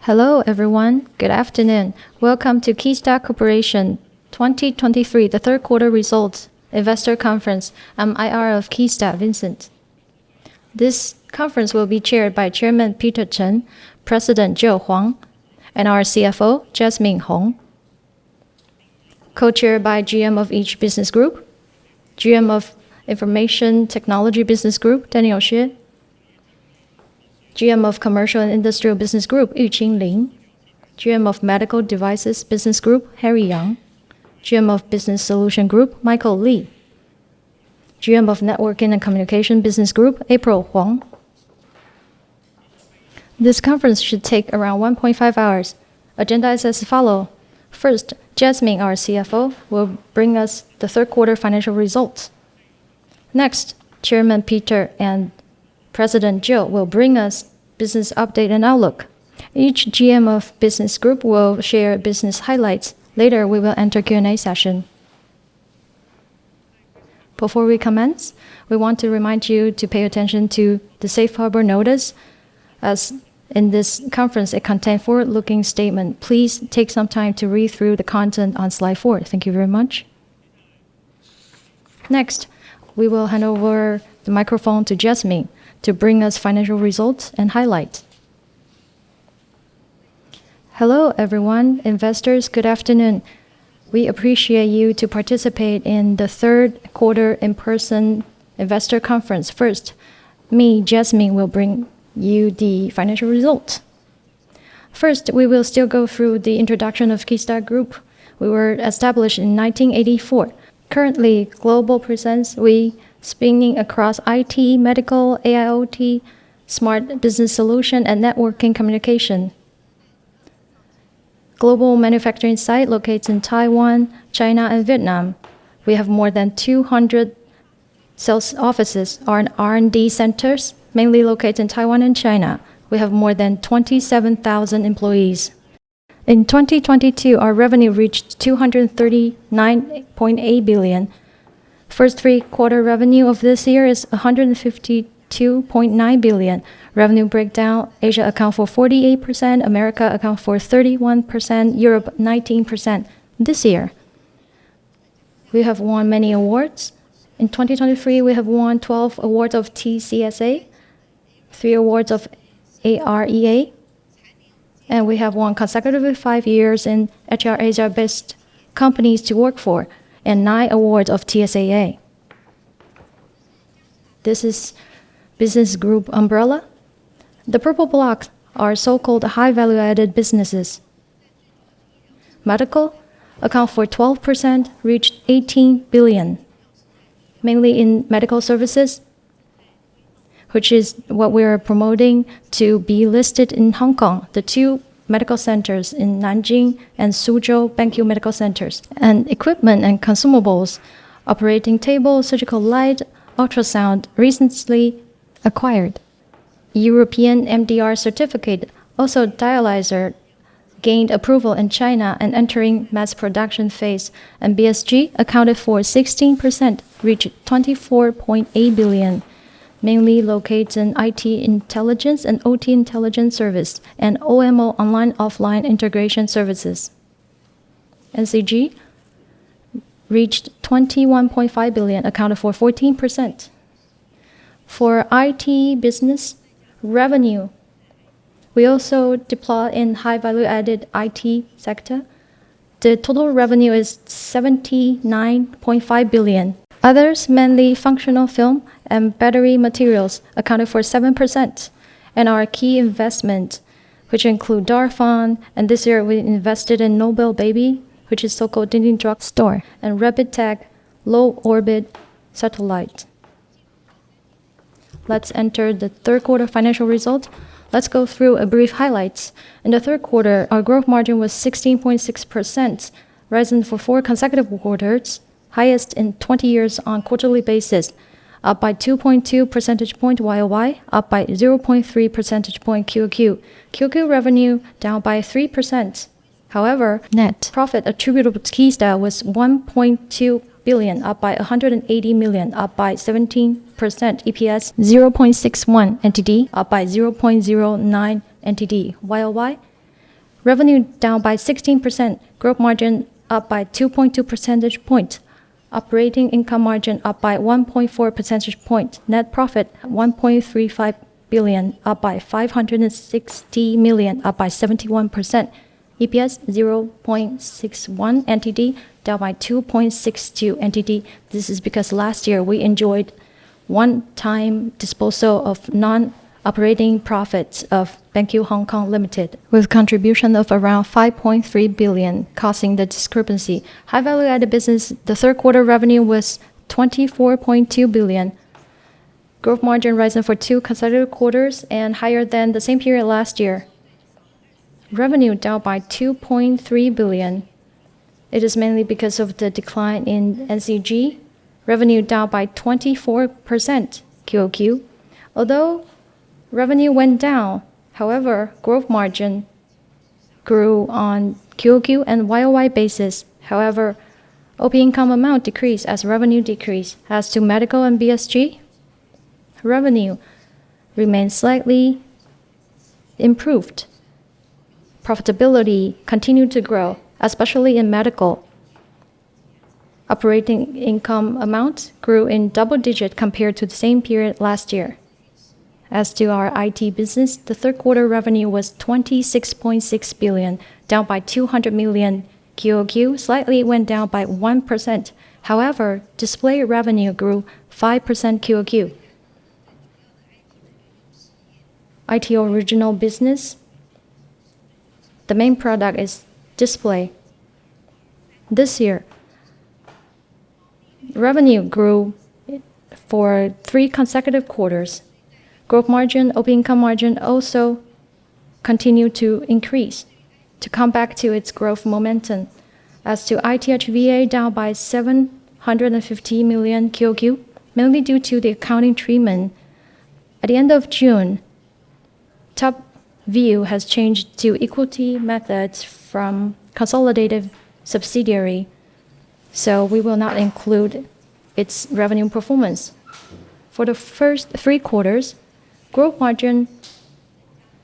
Hello, everyone. Good afternoon. Welcome to Qisda Corporation 2023, the third quarter results investor conference. I'm IR of Qisda, Vincent. This conference will be chaired by Chairman Peter Chen, President Joe Huang, and our CFO, Jasmine Hong. Co-chaired by GM of each business group, GM of Information Technology Business Group, Daniel Xue, GM of Commercial and Industrial Business Group, Yuqing Lin, GM of Medical Devices Business Group, Harry Yang, GM of Business Solution Group, Michael Lee, GM of Networking and Communication Business Group, April Huang. This conference should take around 1.5 hours. Agenda is as follows. First, Jasmine, our CFO, will bring us the third quarter financial results. Next, Chairman Peter and President Joe will bring us business update and outlook. Each GM of business group will share business highlights. Later, we will enter Q&A session. Before we commence, we want to remind you to pay attention to the safe harbor notice, as in this conference it contains forward-looking statement. Please take some time to read through the content on slide 4. Thank you very much. Next, we will hand over the microphone to Jasmine to bring us financial results and highlights. Hello, everyone. Investors, good afternoon. We appreciate you to participate in the third quarter in-person investor conference. First, me, Jasmine, will bring you the financial results. First, we will still go through the introduction of Qisda Group. We were established in 1984. Currently, global presence, we spanning across IT, medical, AIoT, smart business solution, and networking communication. Global manufacturing site located in Taiwan, China, and Vietnam. We have more than 200 sales offices or R&D centers, mainly located in Taiwan and China. We have more than 27,000 employees. In 2022, our revenue reached 239.8 billion. First three-quarter revenue of this year is 152.9 billion. Revenue breakdown, Asia account for 48%, America account for 31%, Europe 19%. This year, we have won many awards. In 2023, we have won 12 awards of TCSA, 3 awards of AREA, and we have won consecutively 5 years in HR Asia Best Companies to Work For, and 9 awards of TSAA. This is business group umbrella. The purple blocks are so-called high value-added businesses. Medical account for 12%, reached 18 billion, mainly in medical services, which is what we are promoting to be listed in Hong Kong, the 2 medical centers in Nanjing and Suzhou BenQ medical centers, and equipment and consumables, operating table, surgical light, ultrasound, recently acquired. European MDR certificate, also dialyzer, gained approval in China and entering mass production phase, and BSG accounted for 16%, reached 24.8 billion. Mainly located in IT intelligence and OT intelligence service, and OMO online-offline integration services. NCG reached 21.5 billion, accounted for 14%. For IT business revenue, we also deploy in high value-added IT sector. The total revenue is 79.5 billion. Others, mainly functional film and battery materials, accounted for 7%. And our key investment, which include Darfan, and this year we invested in Nobel Baby, which is so-called Dinding Drug Store, and Rapid Tech low orbit satellite. Let's enter the third quarter financial results. Let's go through a brief highlights. In the third quarter, our growth margin was 16.6%, rising for 4 consecutive quarters, highest in 20 years on quarterly basis, up by 2.2 percentage point YOY, up by 0.3 percentage point QOQ. QOQ revenue down by 3%. However, net profit attributable to Qisda was 1.2 billion, up by 180 million, up by 17%. EPS 0.61 NTD, up by 0.09 NTD. YOY Revenue down by 16%, gross margin up by 2.2 percentage points. Operating income margin up by 1.4 percentage point. Net profit 1.35 billion, up by 560 million, up by 71%. EPS 0.61 NTD, down by 2.62 NTD. This is because last year we enjoyed one-time disposal of non-operating profits of BenQ Hong Kong Limited, with contribution of around 5.3 billion, causing the discrepancy. High value-added business, the third quarter revenue was 24.2 billion. Gross margin rising for 2 consecutive quarters and higher than the same period last year. Revenue down by 2.3 billion. It is mainly because of the decline in NCG. Revenue down by 24% QOQ. Although revenue went down, however, gross margin grew on QOQ and YOY basis. However, OP income amount decreased as revenue decreased. As to medical and BSG, revenue remained slightly improved. Profitability continued to grow, especially in medical. Operating income amount grew in double digit compared to the same period last year. As to our IT business, the third quarter revenue was 26.6 billion, down by 200 million QOQ, slightly went down by 1%. However, display revenue grew 5% QOQ. IT original business, the main product is display. This year, revenue grew for 3 consecutive quarters. Gross margin, OP income margin also continued to increase to come back to its growth momentum. As to IT HVA, down by 750 million QOQ, mainly due to the accounting treatment. At the end of June, top view has changed to equity methods from consolidated subsidiary, so we will not include its revenue performance. For the first 3 quarters, gross margin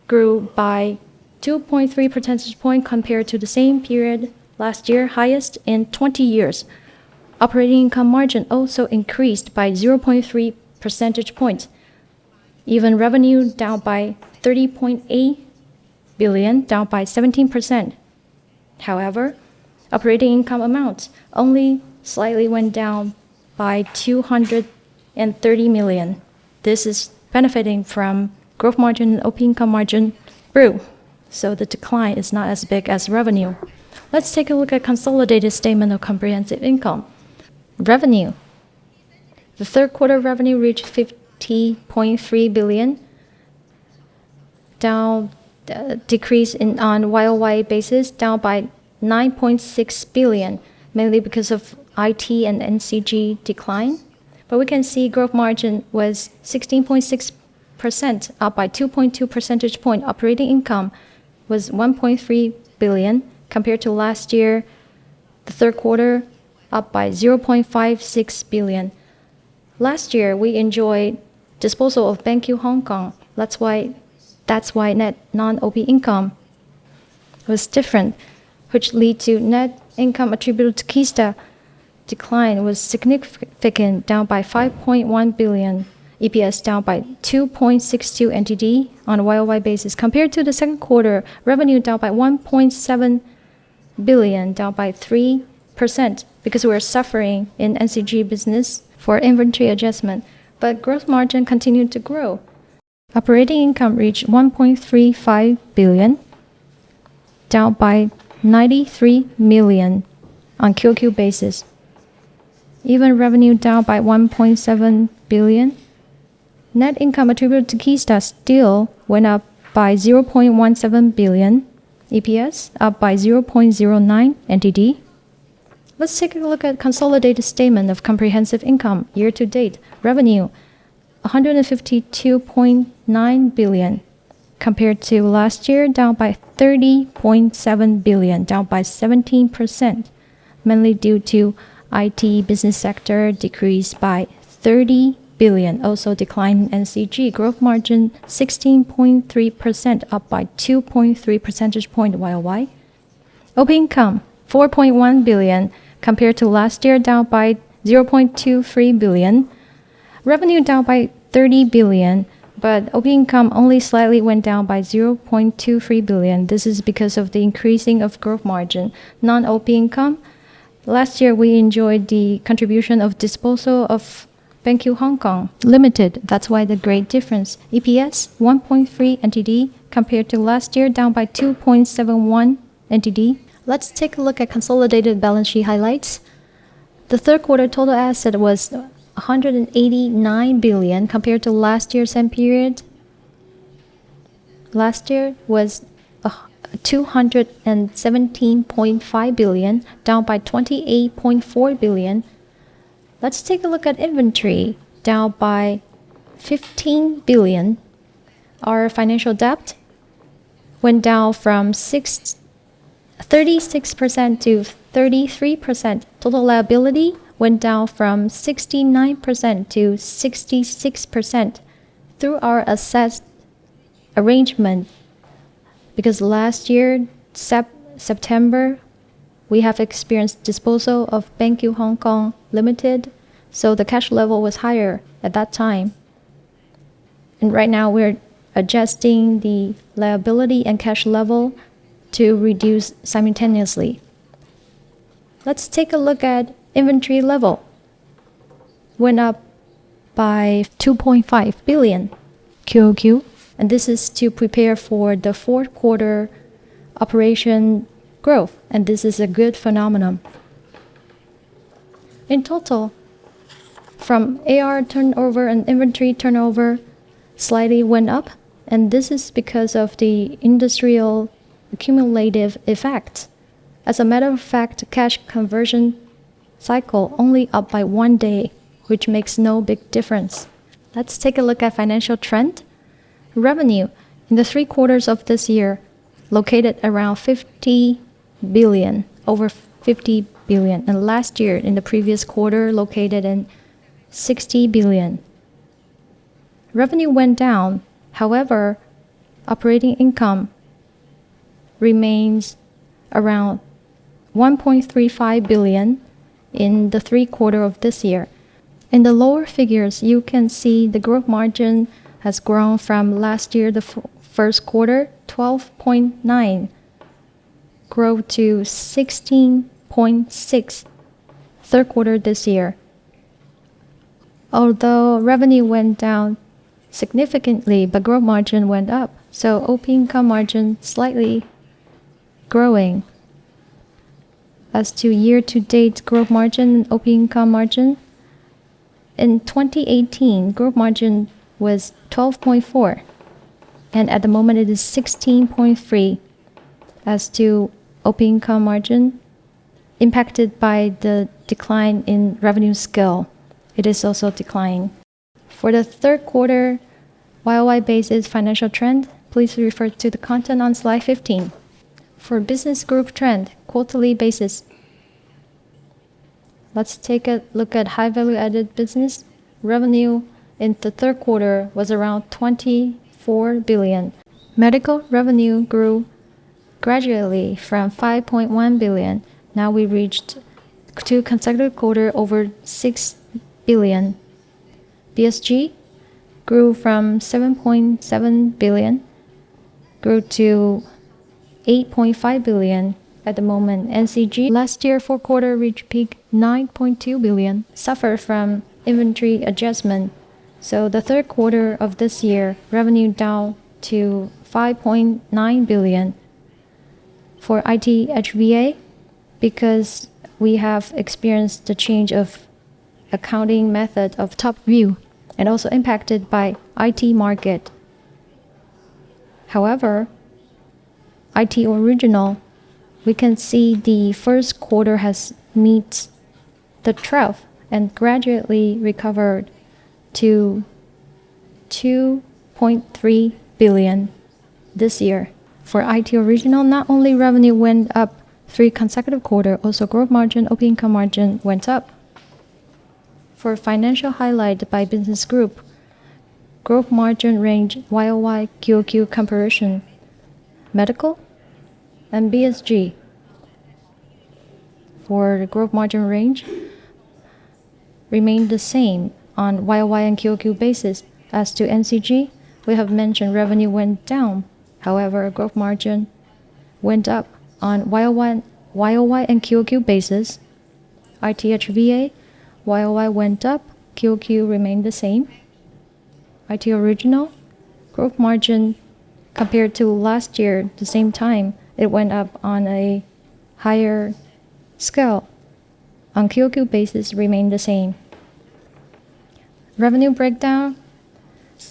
grew by 2.3 percentage point compared to the same period last year, highest in 20 years. Operating income margin also increased by 0.3 percentage points. Even revenue down by 30.8 billion, down by 17%. However, operating income amount only slightly went down by 230 million. This is benefiting from gross margin and OP income margin grew, so the decline is not as big as revenue. Let's take a look at consolidated statement of comprehensive income. Revenue. The third quarter revenue reached 50.3 billion, down decrease on YOY basis, down by 9.6 billion, mainly because of IT and NCG decline. But we can see gross margin was 16.6%, up by 2.2 percentage point. Operating income was 1.3 billion compared to last year, the third quarter, up by 0.56 billion. Last year, we enjoyed disposal of BenQ Hong Kong. That's why net non-OP income was different, which lead to net income attributable to Qisda decline was significant, down by 5.1 billion. EPS down by 2.62 NTD on a YOY basis. Compared to the second quarter, revenue down by 1.7 billion, down by 3%, because we are suffering in NCG business for inventory adjustment. But gross margin continued to grow. Operating income reached 1.35 billion, down by 93 million on QOQ basis. Even revenue down by 1.7 billion. Net income attributed to Qisda still went up by 0.17 billion. EPS up by 0.09 NTD. Let's take a look at consolidated statement of comprehensive income year to date. Revenue 152.9 billion compared to last year, down by 30.7 billion, down by 17%, mainly due to IT business sector decreased by 30 billion, also declined in NCG. Growth margin 16.3%, up by 2.3 percentage point YOY. OP income 4.1 billion compared to last year, down by 0.23 billion. Revenue down by 30 billion, but OP income only slightly went down by 0.23 billion. This is because of the increasing of growth margin. Non-OP income, last year we enjoyed the contribution of disposal of BenQ Hong Kong Limited. That's why the great difference. EPS 1.3 NTD compared to last year, down by 2.71 NTD. Let's take a look at consolidated balance sheet highlights. The third quarter total asset was 189 billion compared to last year's same period. Last year was 217.5 billion, down by 28.4 billion. Let's take a look at inventory, down by 15 billion. Our financial debt went down from 36% to 33%. Total liability went down from 69% to 66% through our asset arrangement. Because last year, September, we have experienced disposal of BenQ Hong Kong Limited, so the cash level was higher at that time. And right now we're adjusting the liability and cash level to reduce simultaneously. Let's take a look at inventory level. Went up by 2.5 billion QOQ, and this is to prepare for the fourth quarter operation growth, and this is a good phenomenon. In total, from AR turnover and inventory turnover slightly went up, and this is because of the industrial accumulative effect. As a matter of fact, cash conversion cycle only up by 1 day, which makes no big difference. Let's take a look at financial trend. Revenue in the 3 quarters of this year located around 50 billion, over 50 billion, and last year in the previous quarter located in 60 billion. Revenue went down, however, operating income remains around 1.35 billion in the 3 quarters of this year. In the lower figures, you can see the growth margin has grown from last year, the first quarter, 12.9, grow to 16.6 third quarter this year. Although revenue went down significantly, but growth margin went up, so OP income margin slightly growing. As to year-to-date growth margin and OP income margin, in 2018, growth margin was 12.4, and at the moment it is 16.3. As to OP income margin, impacted by the decline in revenue scale, it is also declining. For the third quarter YOY basis financial trend, please refer to the content on slide 15. For business group trend, quarterly basis, let's take a look at high value added business. Revenue in the third quarter was around 24 billion. Medical revenue grew gradually from 5.1 billion. Now we reached 2 consecutive quarters over 6 billion. BSG grew from 7.7 billion, grew to 8.5 billion at the moment. NCG last year fourth quarter reached peak 9.2 billion, suffered from inventory adjustment. So the third quarter of this year, revenue down to 5.9 billion. For IT HVA, because we have experienced the change of accounting method of top view and also impacted by IT market. However, IT original, we can see the first quarter has met the trough and gradually recovered to 2.3 billion this year. For IT original, not only revenue went up 3 consecutive quarters, also growth margin, OP income margin went up. For financial highlight by business group, growth margin range YOY QOQ comparison, medical, and BSG. For the growth margin range, remained the same on YOY and QOQ basis. As to NCG, we have mentioned revenue went down. However, growth margin went up on YOY and QOQ basis. ITHVA, YOY went up, QOQ remained the same. IT Original, growth margin compared to last year, the same time, it went up on a higher scale. On QOQ basis, remained the same. Revenue breakdown,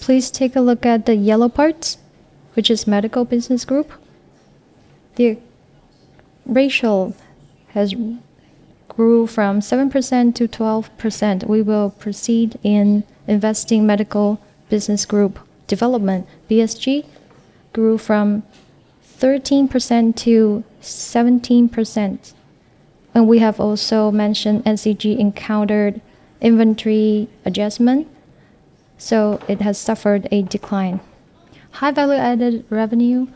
please take a look at the yellow parts, which is medical business group. The ratio has grew from 7% to 12%. We will proceed in investing medical business group development. BSG grew from 13% to 17%. And we have also mentioned NCG encountered inventory adjustment, so it has suffered a decline. High value added revenue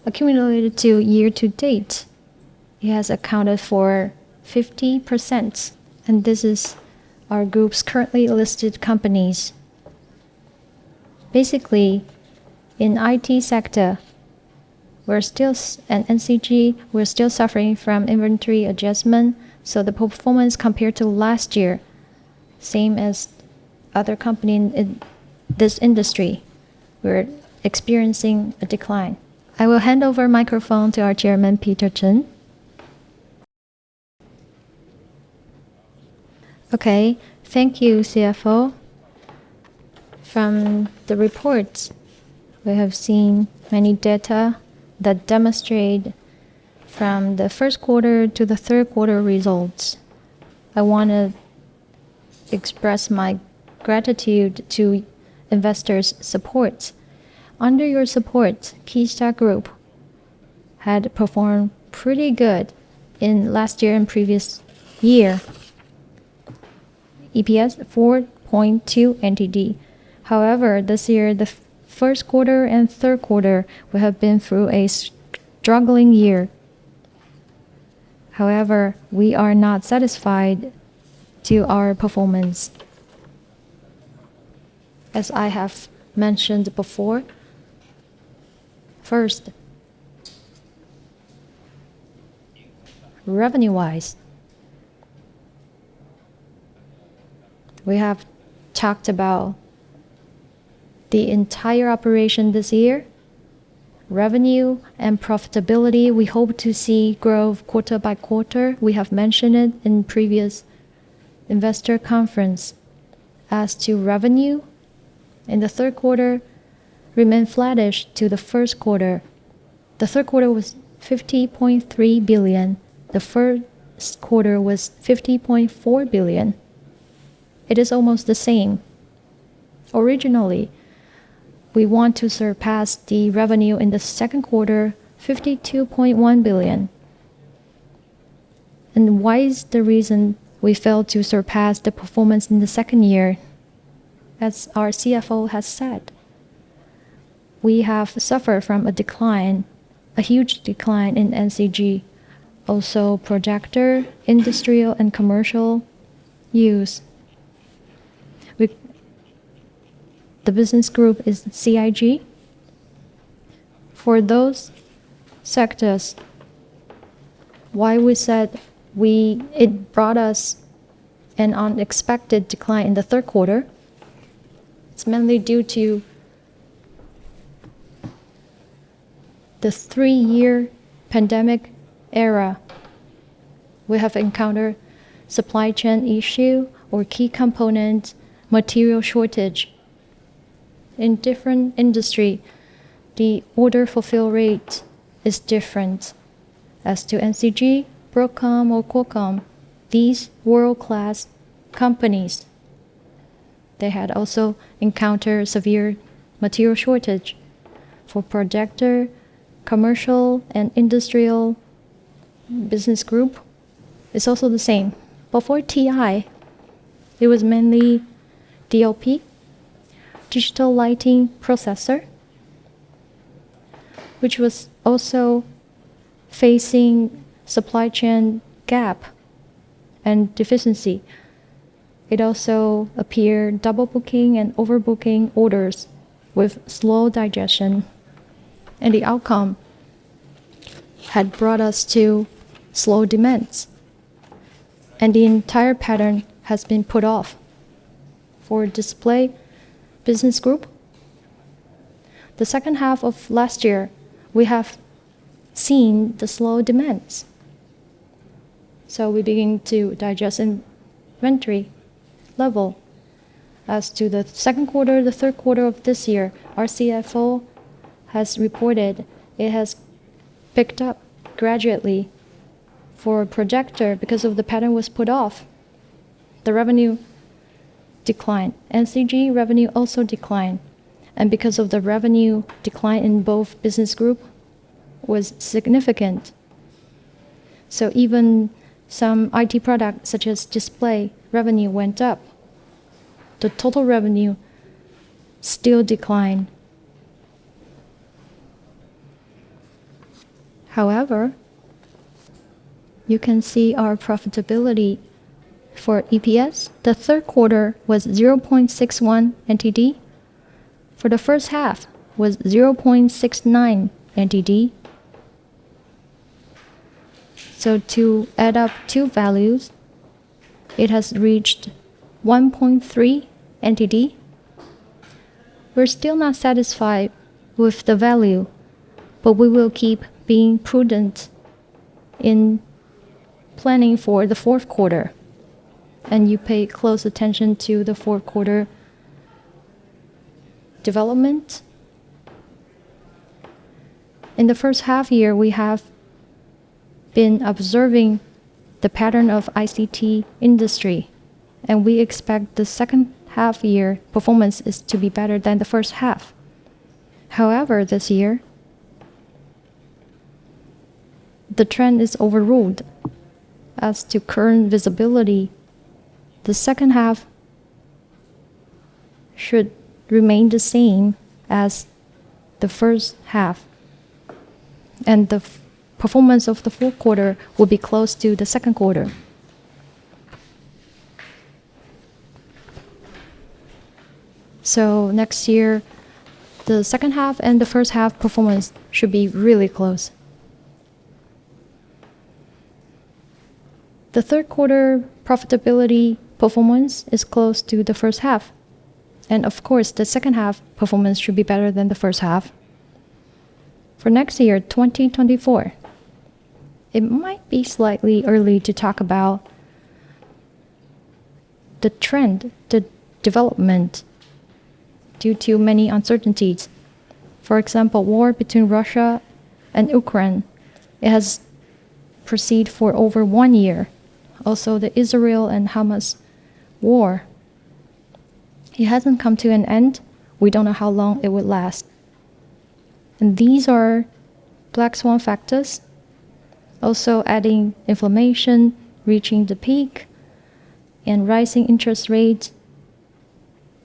accumulated to year to date, it has accounted for 50%, and this is our group's currently listed companies. Basically, in IT sector, and NCG, we're still suffering from inventory adjustment, so the performance compared to last year, same as other companies in this industry, we're experiencing a decline. I will hand over microphone to our chairman, Peter Chen. Okay, thank you, CFO. From the reports, we have seen many data that demonstrate from the first quarter to the third quarter results. I want to express my gratitude to investors' support. Under your support, Qisda Group had performed pretty good in last year and previous year. EPS 4.2 NTD. However, this year, the first quarter and third quarter, we have been through a struggling year. However, we are not satisfied to our performance. As I have mentioned before, first, revenue-wise, we have talked about the entire operation this year. Revenue and profitability, we hope to see growth quarter by quarter. We have mentioned it in previous investor conference. As to revenue, in the third quarter, remained flattish to the first quarter. The third quarter was 50.3 billion. The first quarter was 50.4 billion. It is almost the same. Originally, we want to surpass the revenue in the second quarter, 52.1 billion. And why is the reason we failed to surpass the performance in the second year? As our CFO has said, we have suffered from a decline, a huge decline in NCG, also projector, industrial, and commercial use. The business group is CIG. For those sectors, why we said it brought us an unexpected decline in the third quarter, it's mainly due to the 3-year pandemic era. We have encountered supply chain issue or key component material shortage. In different industry, the order fulfill rate is different. As to NCG, Broadcom, or Qualcomm, these world-class companies, they had also encountered severe material shortage. For projector, commercial, and industrial business group, it's also the same. But for TI, It was mainly DLP, digital lighting processor, which was also facing supply chain gap and deficiency. It also appeared double booking and overbooking orders with slow digestion. And the outcome had brought us to slow demands. And the entire pattern has been put off. For display business group, the second half of last year, we have seen the slow demands. So we begin to digest inventory level. As to the second quarter, the third quarter of this year, our CFO has reported it has picked up gradually. For projector, because of the pattern was put off, the revenue declined. NCG revenue also declined. And because of the revenue decline in both business group was significant. So even some IT products such as display revenue went up. The total revenue still declined. However, you can see our profitability for EPS. The third quarter was 0.61 NTD. For the first half was 0.69 NTD. So to add up two values, it has reached 1.3 NTD. We're still not satisfied with the value, but we will keep being prudent in planning for the fourth quarter. And you pay close attention to the fourth quarter development. In the first half year, we have been observing the pattern of ICT industry, and we expect the second half year performance is to be better than the first half. However, this year, the trend is overruled. As to current visibility, the second half should remain the same as the first half, and the performance of the fourth quarter will be close to the second quarter. So next year, the second half and the first half performance should be really close. The third quarter profitability performance is close to the first half. And of course, the second half performance should be better than the first half. For next year, 2024, it might be slightly early to talk about the trend, the development, due to many uncertainties. For example, war between Russia and Ukraine, it has proceeded for over 1 year. Also, the Israel and Hamas war, it hasn't come to an end. We don't know how long it would last. And these are black swan factors. Also adding inflation, reaching the peak, and rising interest rates.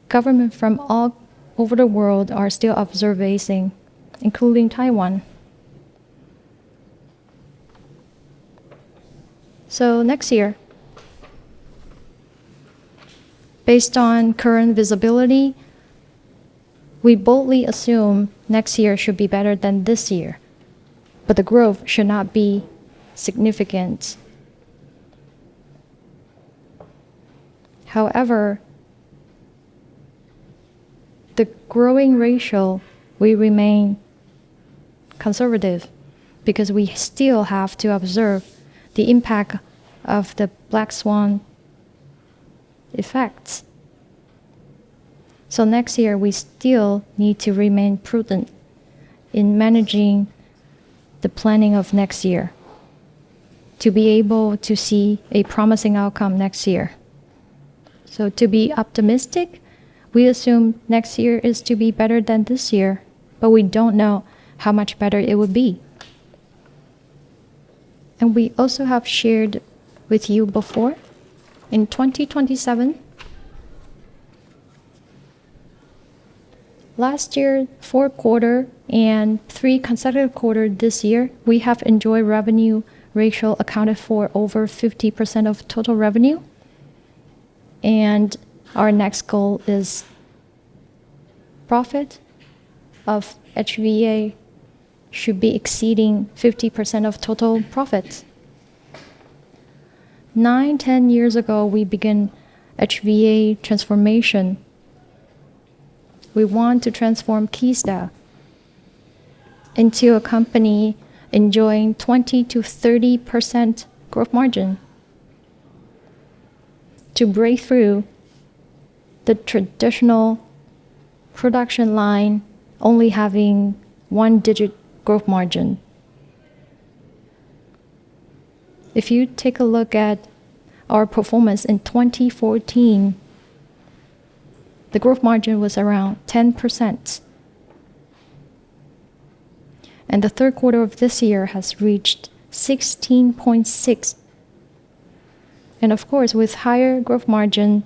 Governments from all over the world are still observing, including Taiwan. So next year, based on current visibility, we boldly assume next year should be better than this year, but the growth should not be significant. However, the growing ratio, we remain conservative because we still have to observe the impact of the black swan effects. So next year, we still need to remain prudent in managing the planning of next year to be able to see a promising outcome next year. So to be optimistic, we assume next year is to be better than this year, but we don't know how much better it would be. And we also have shared with you before, in 2027, Last year, 4th quarter and 3 consecutive quarters this year, we have enjoyed revenue ratio accounted for over 50% of total revenue. And our next goal is profit of HVA should be exceeding 50% of total profits. 9-10 years ago, we began HVA transformation. We want to transform Qisda into a company enjoying 20 to 30% growth margin to break through the traditional production line only having 1-digit growth margin. If you take a look at our performance in 2014, the growth margin was around 10%. And the 3rd quarter of this year has reached 16.6. And of course, with higher growth margin,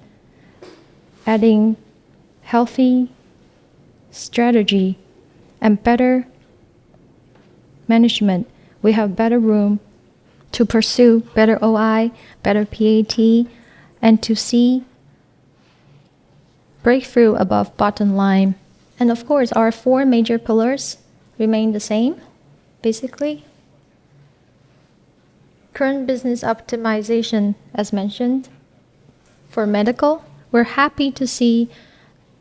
adding healthy strategy and better management, we have better room to pursue better OI, better PAT, and to see breakthrough above bottom line. And of course, our 4 major pillars remain the same, basically. Current business optimization, as mentioned. For medical, we're happy to see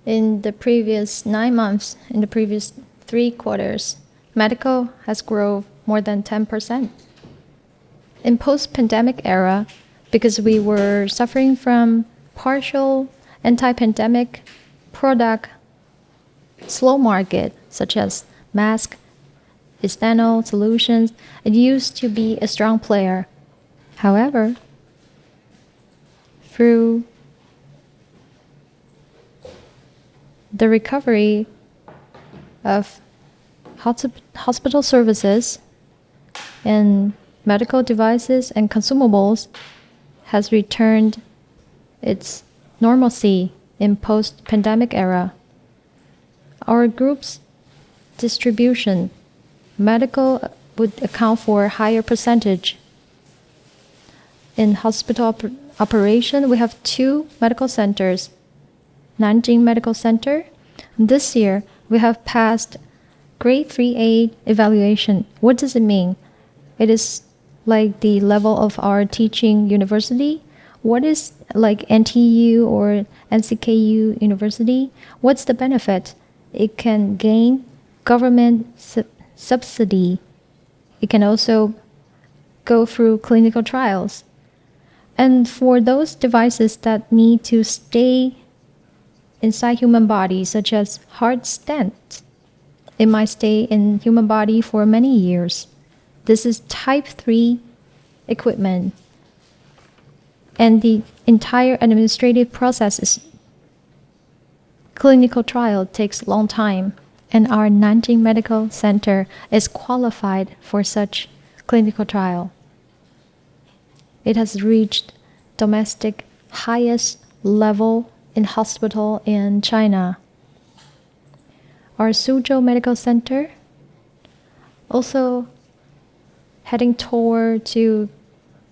in the previous 9 months, in the previous 3 quarters, medical has grown more than 10%. In post-pandemic era, because we were suffering from partial anti-pandemic product slow market, such as mask, external solutions, it used to be a strong player. However, through the recovery of hospital services and medical devices and consumables has returned its normalcy in post-pandemic era. Our group's distribution, medical would account for a higher percentage. In hospital operation, we have 2 medical centers. Nanjing Medical Center. This year, we have passed grade 3A evaluation. What does it mean? It is like the level of our teaching university. What is like NTU or NCKU university? What's the benefit? It can gain government subsidy. It can also go through clinical trials. And for those devices that need to stay inside human body, such as heart stent, it might stay in human body for many years. This is type 3 equipment. And the entire administrative process is clinical trial takes a long time. And our Nanjing Medical Center is qualified for such clinical trial. It has reached domestic highest level in hospital in China. Our Suzhou Medical Center also heading toward to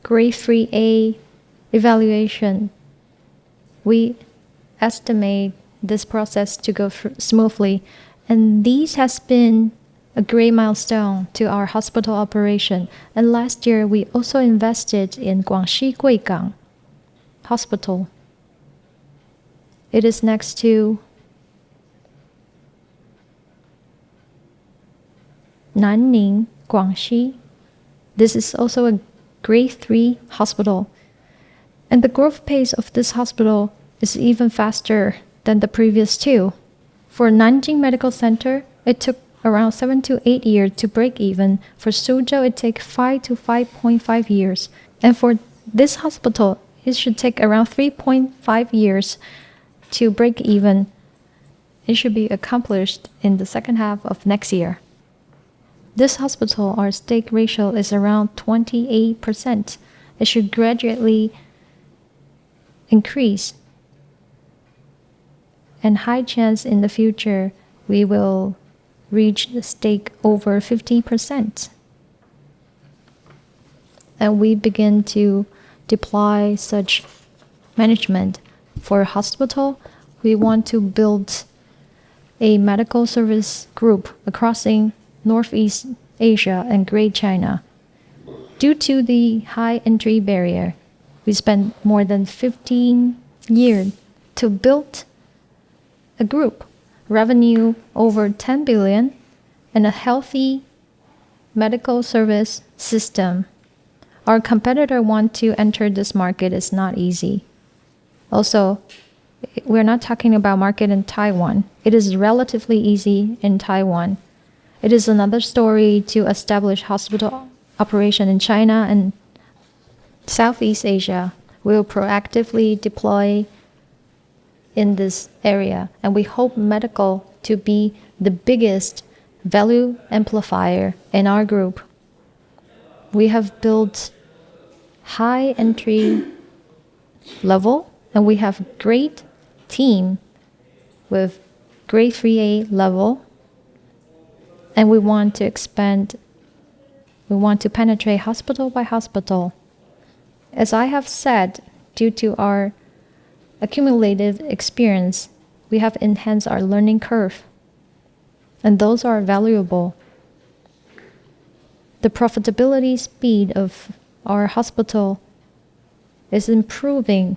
grade 3A evaluation. We estimate this process to go smoothly, and this has been a great milestone to our hospital operation. And last year, we also invested in Guangxi Guigang Hospital. It is next to Nanning, Guangxi. This is also a grade 3 hospital. And the growth pace of this hospital is even faster than the previous 2. For Nanjing Medical Center, it took around 7 to 8 years to break even. For Suzhou, it takes 5 to 5.5 years. And for this hospital, it should take around 3.5 years to break even. It should be accomplished in the second half of next year. This hospital, our stake ratio is around 28%. It should gradually increase. And high chance in the future, we will reach the stake over 50%. And we begin to deploy such management for hospital. We want to build a medical service group across Northeast Asia and Great China. Due to the high entry barrier, we spent more than 15 years to build a group, revenue over 10 billion, and a healthy medical service system. Our competitor want to enter this market is not easy. Also, we're not talking about market in Taiwan. It is relatively easy in Taiwan. It is another story to establish hospital operation in China and Southeast Asia. We will proactively deploy in this area, and we hope medical to be the biggest value amplifier in our group. We have built high entry level, and we have great team with grade 3A level, and we want to expand. We want to penetrate hospital by hospital. As I have said, due to our accumulative experience, we have enhanced our learning curve, and those are valuable. The profitability speed of our hospital is improving,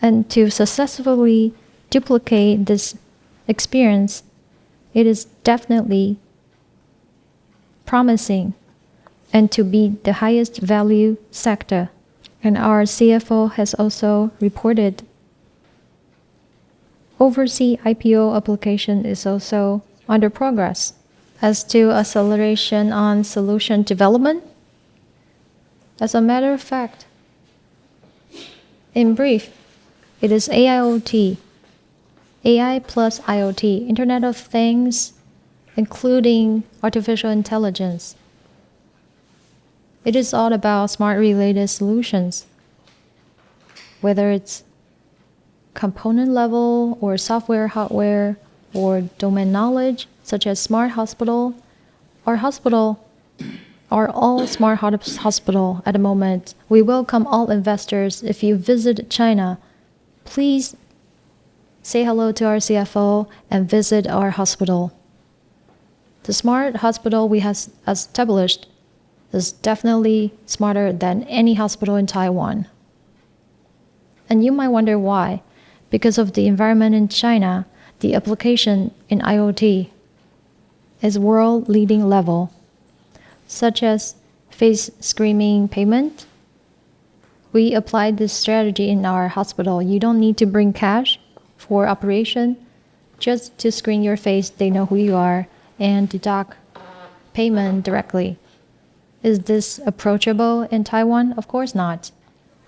and to successfully duplicate this experience, it is definitely promising and to be the highest value sector. And our CFO has also reported overseas IPO application is also under progress. As to acceleration on solution development, as a matter of fact, in brief, it is AIoT, AI plus IoT, Internet of Things, including artificial intelligence. It is all about smart related solutions, whether it's component level or software, hardware, or domain knowledge, such as smart hospital. Our hospital are all smart hospital at the moment. We welcome all investors. If you visit China, please say hello to our CFO and visit our hospital. The smart hospital we have established is definitely smarter than any hospital in Taiwan. And you might wonder why. Because of the environment in China, the application in IoT is world-leading level, such as face screening payment. We applied this strategy in our hospital. You don't need to bring cash for operation. Just to screen your face, they know who you are and deduct payment directly. Is this approachable in Taiwan? Of course not.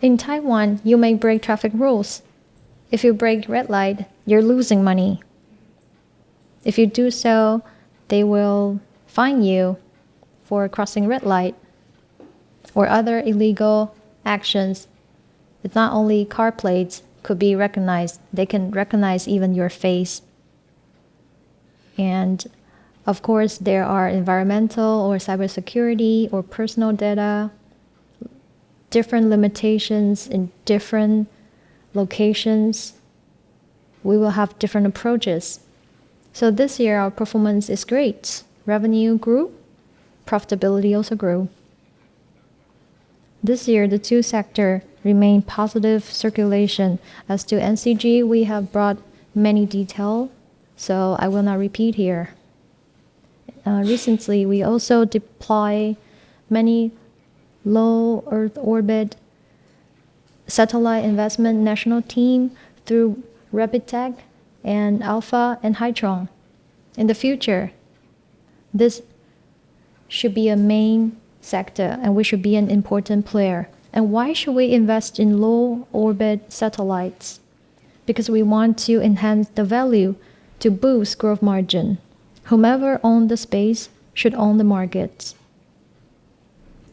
In Taiwan, you may break traffic rules. If you break red light, you're losing money. If you do so, they will fine you for crossing red light or other illegal actions. It's not only car plates could be recognized, they can recognize even your face. And of course, there are environmental or cybersecurity or personal data, different limitations in different locations. We will have different approaches. So this year, our performance is great. Revenue grew, profitability also grew. This year, the two sectors remain positive circulation. As to NCG, we have brought many details, so I will not repeat here. Recently, we also deploy many low Earth orbit satellite investment national team through Rapidtech and Alpha and Hytron. In the future, this should be a main sector and we should be an important player. And why should we invest in low orbit satellites? Because we want to enhance the value to boost growth margin. Whomever owns the space should own the markets.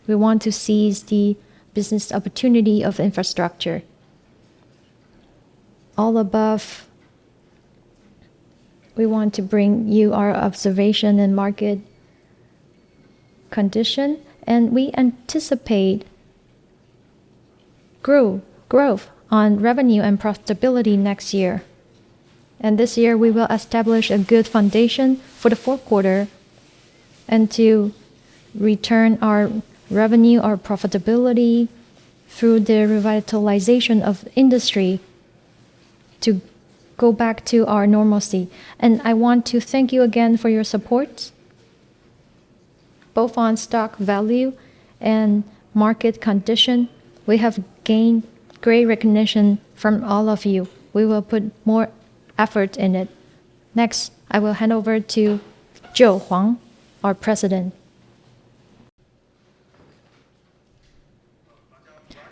We want to seize the business opportunity of infrastructure. All above we want to bring you our observation and market condition, and we anticipate growth on revenue and profitability next year. And this year we will establish a good foundation for the fourth quarter and to return our revenue, our profitability through the revitalization of industry to go back to our normalcy. And I want to thank you again for your support, both on stock value and market condition. We have gained great recognition from all of you. We will put more effort in it. Next, I will hand over to Joe Huang, our president.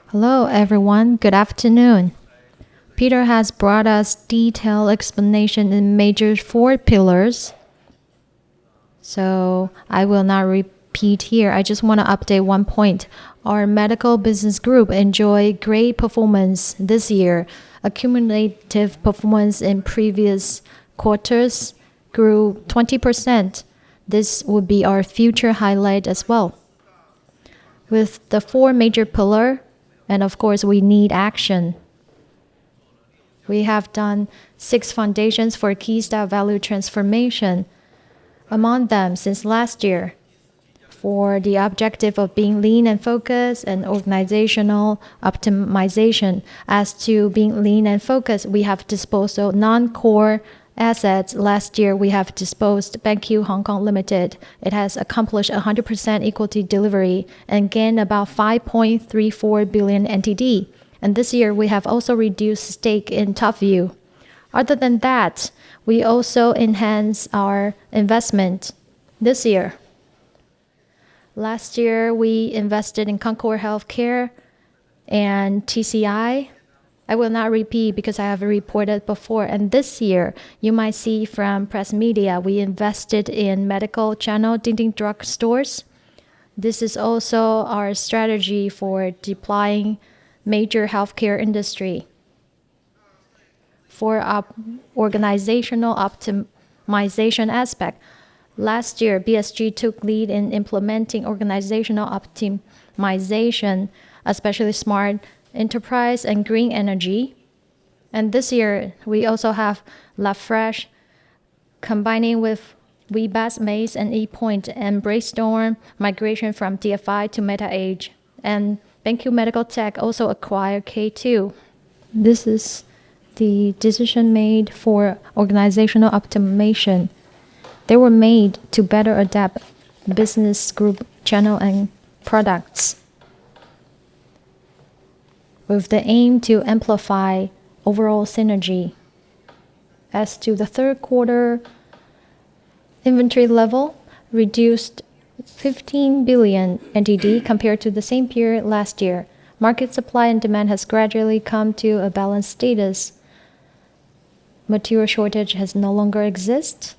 Hello, everyone. Good afternoon. Peter has brought us detailed explanation in major 4 pillars. So I will not repeat here. I just want to update one point. Our medical business group enjoyed great performance this year. Accumulative performance in previous quarters grew 20%. This would be our future highlight as well. With the 4 major pillars, and of course we need action. We have done 6 foundations for Qisda value transformation. Among them, since last year, for the objective of being lean and focused and organizational optimization. As to being lean and focused, we have disposed of non-core assets. Last year, we have disposed BenQ Hong Kong Limited. It has accomplished 100% equity delivery and gained about 5.34 billion NTD. And this year, we have also reduced stake in TopView. Other than that, we also enhance our investment this year. Last year, we invested in Concord Healthcare and TCI. I will not repeat because I have reported before. And this year, you might see from press media, we invested in medical channel Ding drug stores. This is also our strategy for deploying major healthcare industry. For our organizational optimization aspect, last year, BSG took lead in implementing organizational optimization, especially smart enterprise and green energy. And this year, we also have LaFresh combining with WeBas, Maze, and ePoint and Brainstorm migration from DFI to MetaAge. And BenQ Medical Tech also acquired K2. This is the decision made for organizational optimization. They were made to better adapt business group channel and products with the aim to amplify overall synergy. As to the third quarter, inventory level reduced 15 billion NTD compared to the same period last year. Market supply and demand has gradually come to a balanced status. Material shortage has no longer exist.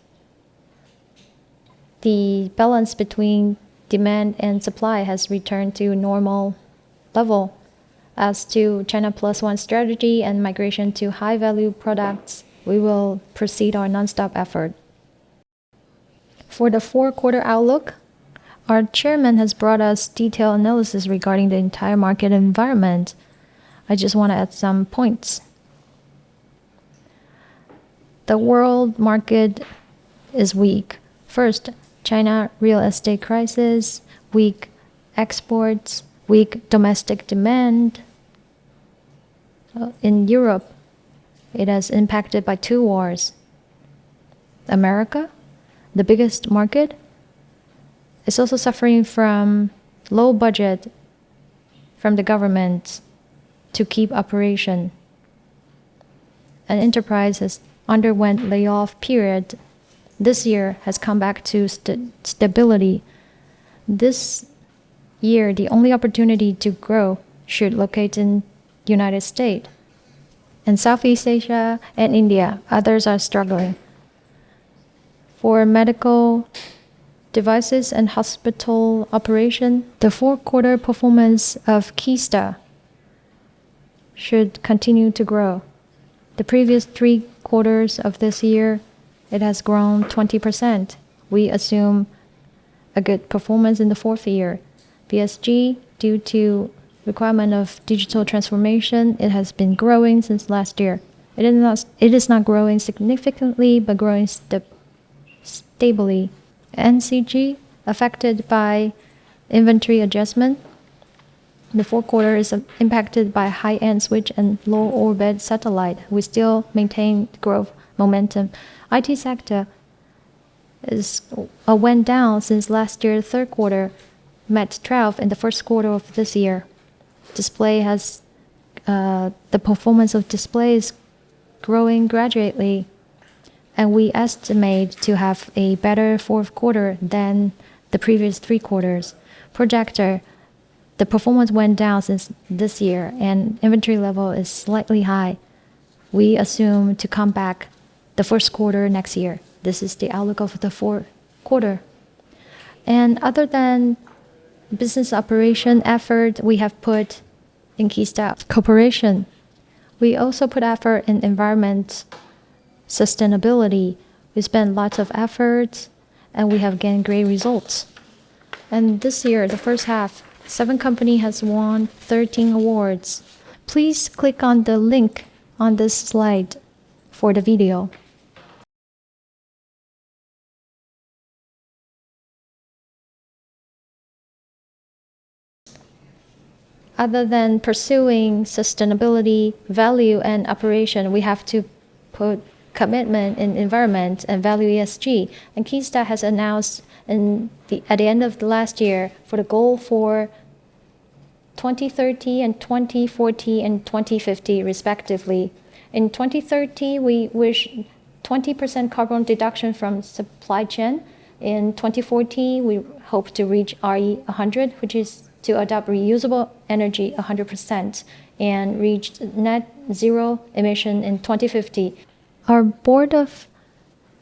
The balance between demand and supply has returned to normal level. As to China Plus One strategy and migration to high-value products, we will proceed our non-stop effort. For the 4-quarter outlook, our chairman has brought us detailed analysis regarding the entire market environment. I just want to add some points. The world market is weak. First, China real estate crisis, weak exports, weak domestic demand. In Europe, it has impacted by 2 wars. America, the biggest market, is also suffering from low budget from the government to keep operation. An enterprise has underwent layoff period. This year has come back to stability. This year, the only opportunity to grow should locate in United States. In Southeast Asia and India, others are struggling. For medical devices and hospital operation, the 4-quarter performance of Qisda should continue to grow. The previous 3 quarters of this year it has grown 20%. We assume a good performance in the fourth year. BSG, due to requirement of digital transformation, it has been growing since last year. It is not growing significantly, but growing stably. NCG, affected by inventory adjustment. The fourth quarter is impacted by high-end switch and low-orbit satellite. We still maintain growth momentum. IT sector went down since last year's third quarter, met 12 in the first quarter of this year. Display has the performance of display is growing gradually, and we estimate to have a better fourth quarter than the previous 3 quarters. Projector, the performance went down since this year, and inventory level is slightly high. We assume to come back the first quarter next year. This is the outlook of the fourth quarter. And other than business operation effort we have put in Qisda Corporation, we also put effort in environment sustainability. We spent lots of efforts, and we have gained great results. And this year, the first half, 7 companies has won 13 awards. Please click on the link on this slide for the video. Other than pursuing sustainability, value, and operation, we have to put commitment in environment and value ESG. And Qisda has announced at the end of the last year for the goal for 2030 and 2040 and 2050 respectively. In 2030, we wish 20% carbon deduction from supply chain. In 2040, we hope to reach RE 100, which is to adopt reusable energy 100% and reach net zero emission in 2050. Our board of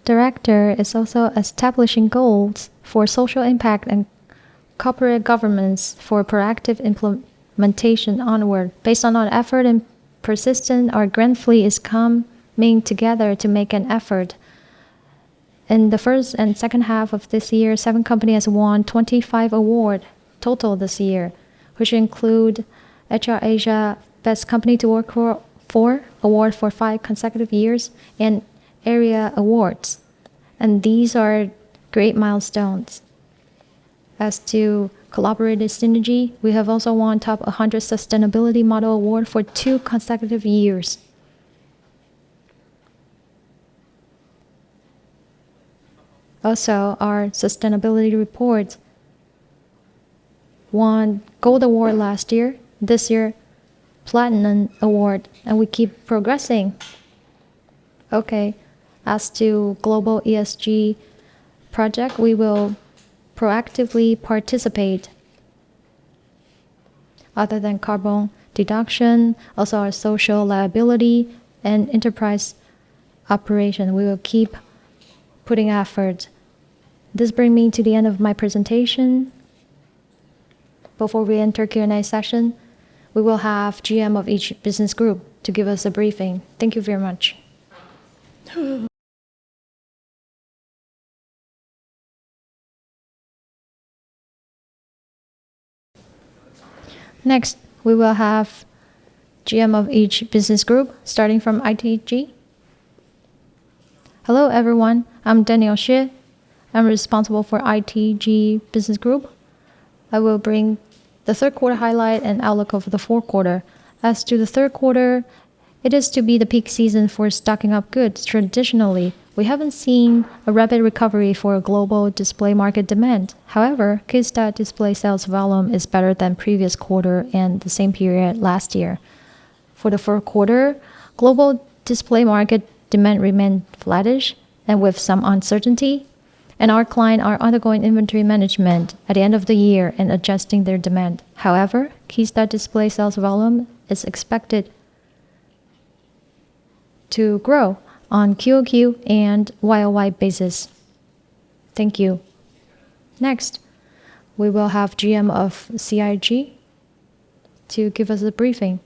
directors is also establishing goals for social impact and corporate governance for proactive implementation onward. Based on our effort and persistence, our grant fleet is coming together to make an effort. In the first and second half of this year, 7 companies won 25 awards total this year, which include HR Asia Best Company to Work For award for 5 consecutive years and area awards. And these are great milestones. As to collaborative synergy, we have also won Top 100 Sustainability Model Award for 2 consecutive years. Also, our sustainability report won Gold Award last year. This year, Platinum Award, and we keep progressing. Okay, as to global ESG project, we will proactively participate. Other than carbon deduction, also our social liability and enterprise operation, we will keep putting effort. This brings me to the end of my presentation. Before we enter Q&A session, we will have GM of each business group to give us a briefing. Thank you very much. Next, we will have GM of each business group, starting from ITG. Hello, everyone. I'm Daniel Xie. I'm responsible for ITG business group. I will bring the third quarter highlight and outlook of the fourth quarter. As to the third quarter, it is to be the peak season for stocking up goods. Traditionally, we haven't seen a rapid recovery for global display market demand. However, Qisda display sales volume is better than previous quarter and the same period last year. For the fourth quarter, global display market demand remained flattish and with some uncertainty, and our clients are undergoing inventory management at the end of the year and adjusting their demand. However, Qisda display sales volume is expected to grow on QoQ and YoY basis. Thank you. Next, we will have GM of CIG to give us a briefing.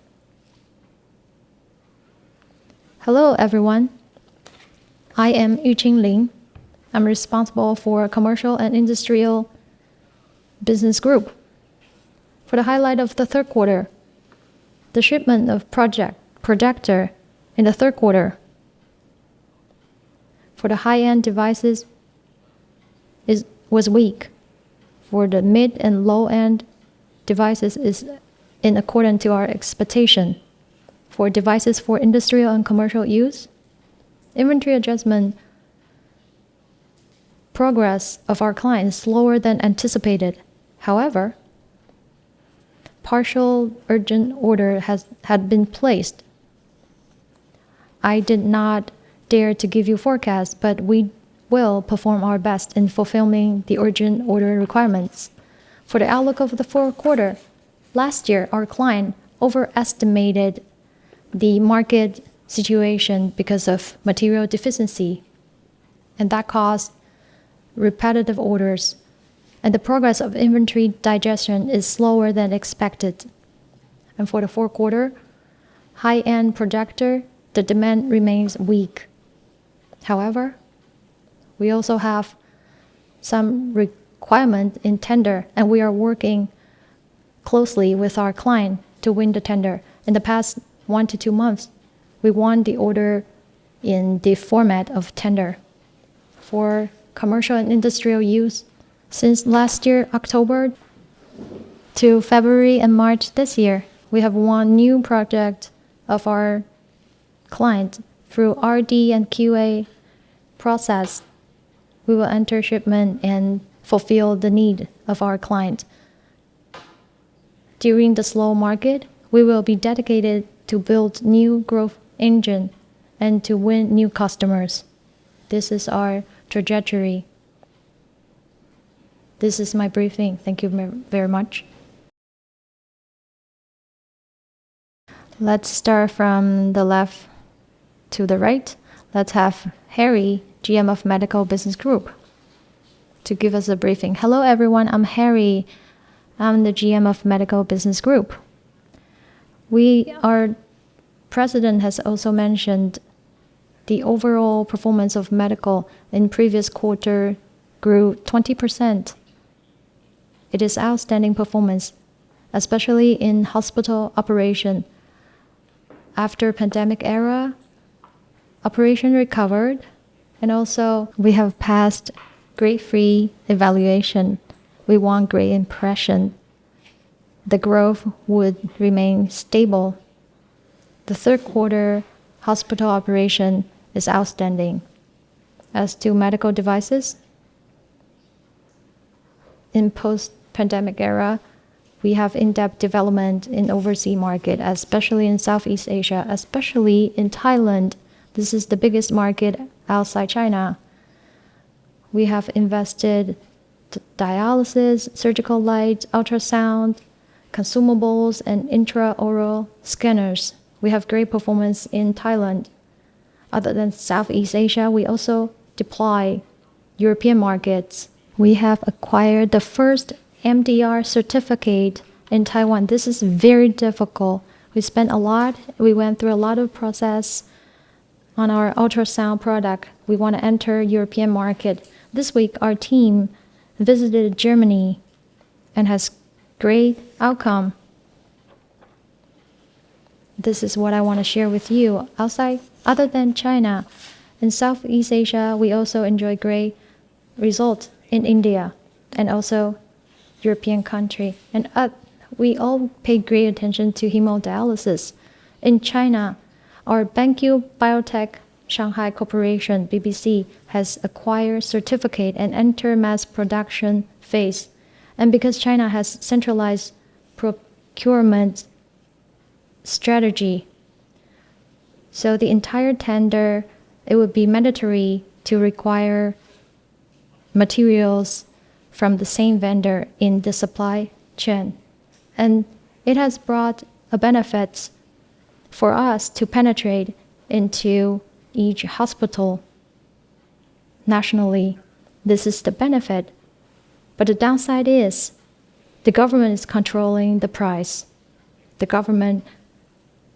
Hello, everyone. I am Yuqing Lin. I'm responsible for Commercial and Industrial Business Group. For the highlight of the third quarter, the shipment of projector in the third quarter for the high-end devices was weak. For the mid and low-end devices is in accordance to our expectation. For devices for industrial and commercial use, inventory adjustment progress of our clients is slower than anticipated. However, partial urgent order had been placed. I did not dare to give you forecast, but we will perform our best in fulfilling the urgent order requirements. For the outlook of the fourth quarter, last year our client overestimated the market situation because of material deficiency, and that caused repetitive orders, and the progress of inventory digestion is slower than expected. And for the fourth quarter, high-end projector, the demand remains weak. However, we also have some requirement in tender, and we are working closely with our client to win the tender. In the past 1 to 2 months, we won the order in the format of tender. For commercial and industrial use, since last year, October to February and March this year, we have won new project of our client through RD and QA process. We will enter shipment and fulfill the need of our client. During the slow market, we will be dedicated to build new growth engine and to win new customers. This is our trajectory. This is my briefing. Thank you very much. Let's start from the left to the right. Let's have Harry, GM of Medical Business Group, to give us a briefing. Hello everyone, I'm Harry. I'm the GM of Medical Business Group. Our president has also mentioned the overall performance of medical in previous quarter grew 20%. It is outstanding performance, especially in hospital operation. After pandemic era, operation recovered, and also we have passed grade-free evaluation. We want great impression. The growth would remain stable. The third quarter hospital operation is outstanding. As to medical devices, in post-pandemic era, we have in-depth development in overseas market, especially in Southeast Asia, especially in Thailand. This is the biggest market outside China. We have invested dialysis, surgical light, ultrasound, consumables, and intraoral scanners. We have great performance in Thailand. Other than Southeast Asia, we also deploy European markets. We have acquired the first MDR certificate in Taiwan. This is very difficult. We went through a lot of process on our ultrasound product. We want to enter European market. This week, our team visited Germany and has great outcome. This is what I want to share with you. Other than China, in Southeast Asia, we also enjoy great results in India and also European country. And we all pay great attention to hemodialysis. In China, our BenQ Biotech Shanghai Corporation, BBC, has acquired certificate and entered mass production phase. And because China has centralized procurement strategy, so the entire tender, it would be mandatory to require materials from the same vendor in the supply chain. And it has brought a benefit for us to penetrate into each hospital nationally. This is the benefit. But the downside is the government is controlling the price. The government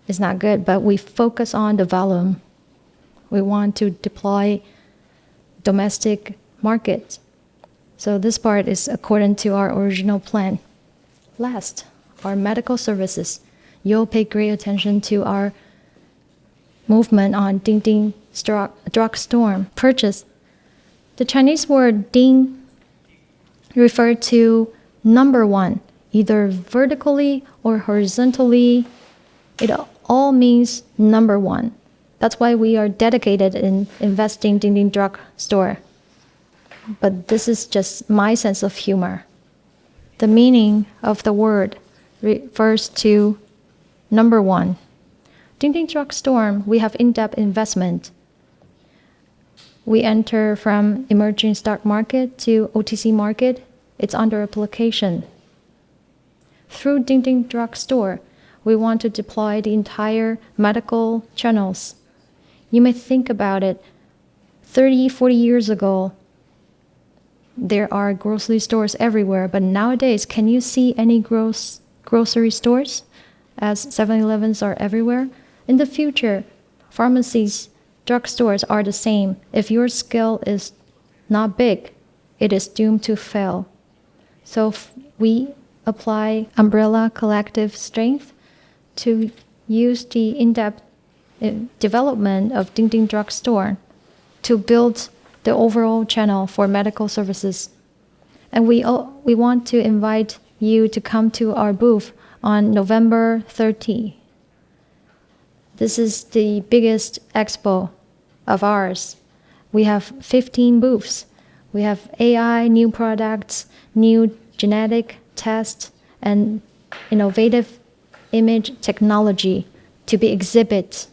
is not good, but we focus on the volume. we want to deploy domestic markets. So this part is according to our original plan. Last, our medical services. You'll pay great attention to our movement on Ding Ding drugstore purchase. The Chinese word Ding refers to number one, either vertically or horizontally. It all means number one. That's why we are dedicated in investing Ding Ding drugstore. But this is just my sense of humor. The meaning of the word refers to number one. Ding Ding drugstore, we have in-depth investment. We enter from emerging stock market to OTC market. It's under application. Through Ding Ding drugstore, we want to deploy the entire medical channels. You may think about it. 30, 40 years ago, there are grocery stores everywhere, but nowadays, can you see any grocery stores as 7-Elevens are everywhere? In the future, pharmacies, drugstores are the same. If your scale is not big, it is doomed to fail. So we apply umbrella collective strength to use the in-depth development of Ding Ding drugstore to build the overall channel for medical services. And we want to invite you to come to our booth on November 30. This is the biggest expo of ours. We have 15 booths. We have AI, new products, new genetic tests, and innovative image technology to be exhibited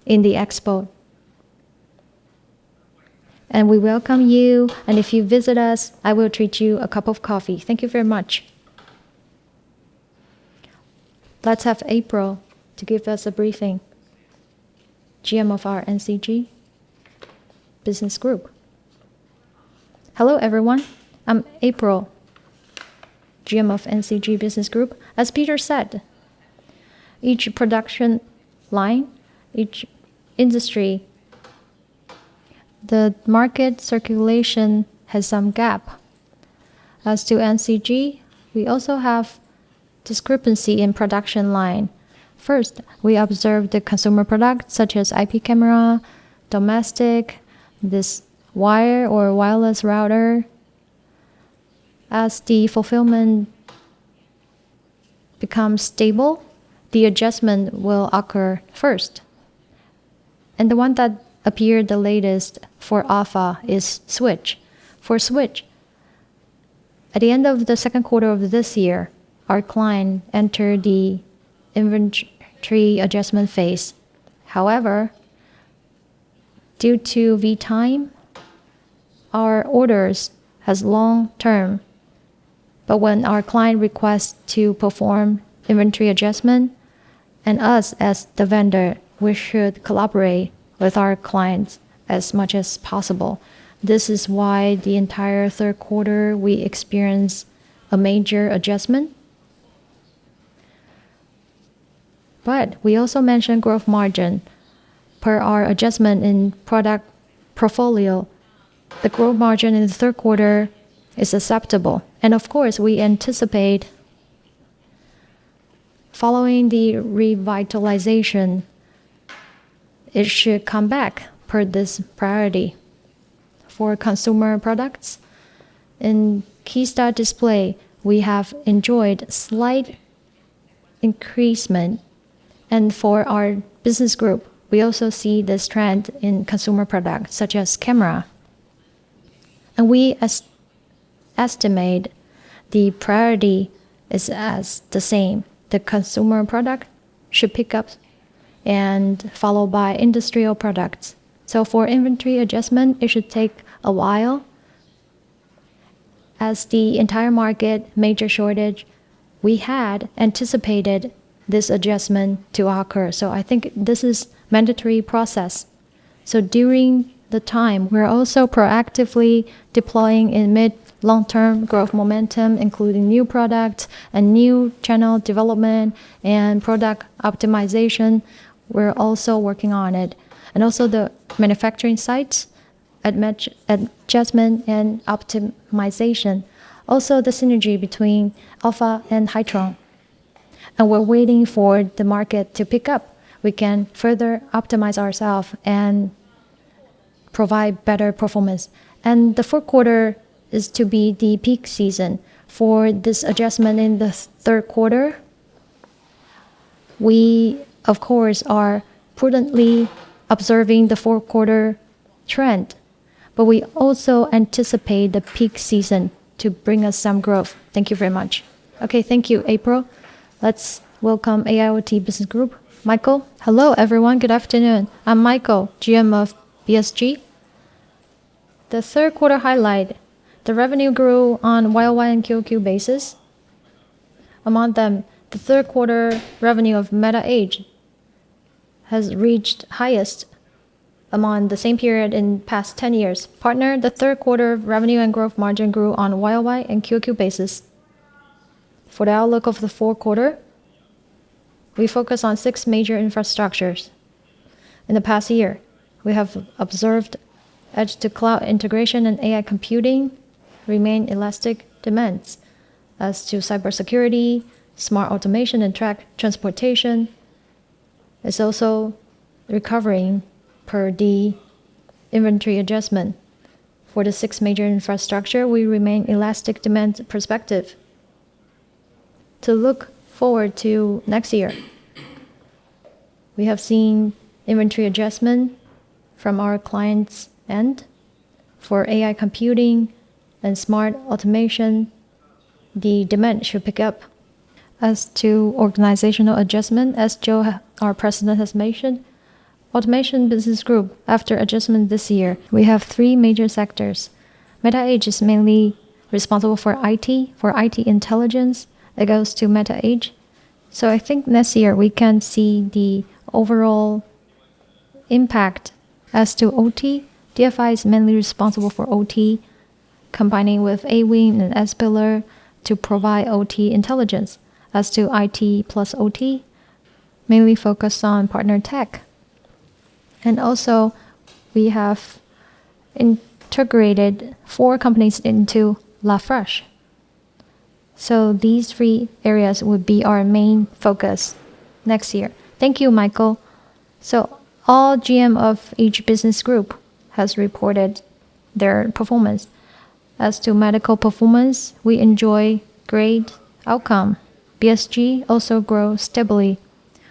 in the expo. And we welcome you, and if you visit us, I will treat you a cup of coffee. Thank you very much. Let's have April to give us a briefing. GM of our NCG business group. Hello everyone, I'm April, GM of NCG business group. As Peter said, each production line, each industry, the market circulation has some gap. As to NCG, we also have discrepancy in production line. First, we observe the consumer products such as IP camera, domestic, this wire or wireless router. As the fulfillment becomes stable, the adjustment will occur first. And the one that appeared the latest for Alpha is Switch. For Switch, at the end of the second quarter of this year, our client entered the inventory adjustment phase. However, due to V-time, our orders has long term. But when our client requests to perform inventory adjustment, and us as the vendor, we should collaborate with our clients as much as possible. This is why the entire third quarter we experience a major adjustment. But we also mentioned growth margin. Per our adjustment in product portfolio, the growth margin in the third quarter is acceptable. And of course, we anticipate following the revitalization, it should come back per this priority. For consumer products, in Qisda display, we have enjoyed slight increasement. And for our business group, we also see this trend in consumer products such as camera. And we estimate the priority is as the same. The consumer product should pick up and followed by industrial products. So for inventory adjustment, it should take a while. As the entire market major shortage, we had anticipated this adjustment to occur. So I think this is mandatory process. So during the time, we're also proactively deploying in mid-long-term growth momentum, including new products and new channel development and product optimization. We're also working on it. and also the manufacturing sites, adjustment and optimization. Also the synergy between Alpha and Hytron. And we're waiting for the market to pick up. We can further optimize ourselves and provide better performance. And the fourth quarter is to be the peak season. For this adjustment in the third quarter, we, of course, are prudently observing the fourth quarter trend, but we also anticipate the peak season to bring us some growth. Thank you very much. Okay, thank you, April. Let's welcome AIoT Business Group. Michael. Hello, everyone. Good afternoon. I'm Michael, GM of BSG. The third quarter highlight. The revenue grew on YOY and QOQ basis. Among them, the third quarter revenue of MetaEdge has reached highest among the same period in past 10 years. Partner, the third quarter revenue and growth margin grew on YOY and QOQ basis. For the outlook of the fourth quarter, we focus on 6 major infrastructures. In the past year, we have observed edge-to-cloud integration and AI computing remain elastic demands. As to cybersecurity, smart automation and track transportation is also recovering per the inventory adjustment. For the 6 major infrastructure, we remain elastic demand perspective. To look forward to next year, we have seen inventory adjustment from our clients' end. For AI computing and smart automation, the demand should pick up. As to organizational adjustment, as Joe, our president, has mentioned, Automation Business Group, after adjustment this year, we have 3 major sectors. MetaEdge is mainly responsible for IT intelligence. It goes to MetaEdge. So I think next year we can see the overall impact. As to OT, DFI is mainly responsible for OT, combining with A-Wing and S-Pillar to provide OT intelligence. As to IT plus OT, mainly focused on partner tech. And also, we have integrated 4 companies into LaFresh. So these 3 areas would be our main focus next year. Thank you, Michael. So all GM of each business group has reported their performance. As to medical performance, we enjoy great outcome. BSG also grows stably.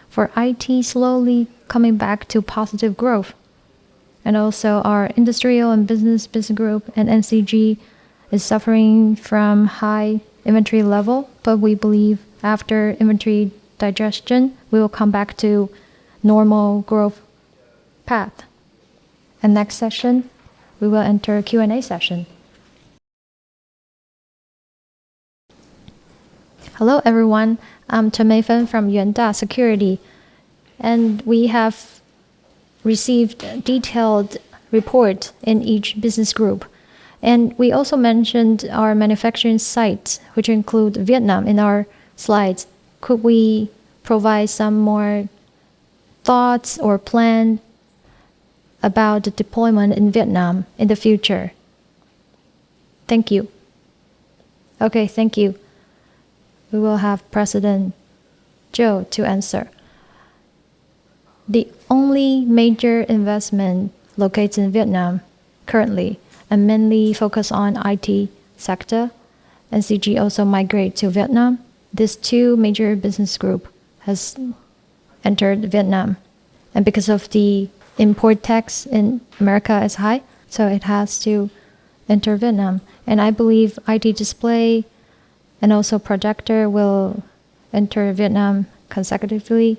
For IT, slowly coming back to positive growth. And also our industrial and business group and NCG is suffering from high inventory level, but we believe after inventory digestion, we will come back to normal growth path. And next session, we will enter Q&A session. Hello, everyone. I'm Chen Meifan from Yuanda Security, and we have received a detailed report in each business group. And we also mentioned our manufacturing sites, which include Vietnam in our slides. Could we provide some more thoughts or plan about the deployment in Vietnam in the future? Thank you. Okay, thank you. We will have President Joe to answer. The only major investment located in Vietnam currently and mainly focus on IT sector. NCG also migrate to Vietnam. These 2 major business group has entered Vietnam. And because of the import tax in America is high, so it has to enter Vietnam. And I believe IT display and also projector will enter Vietnam consecutively.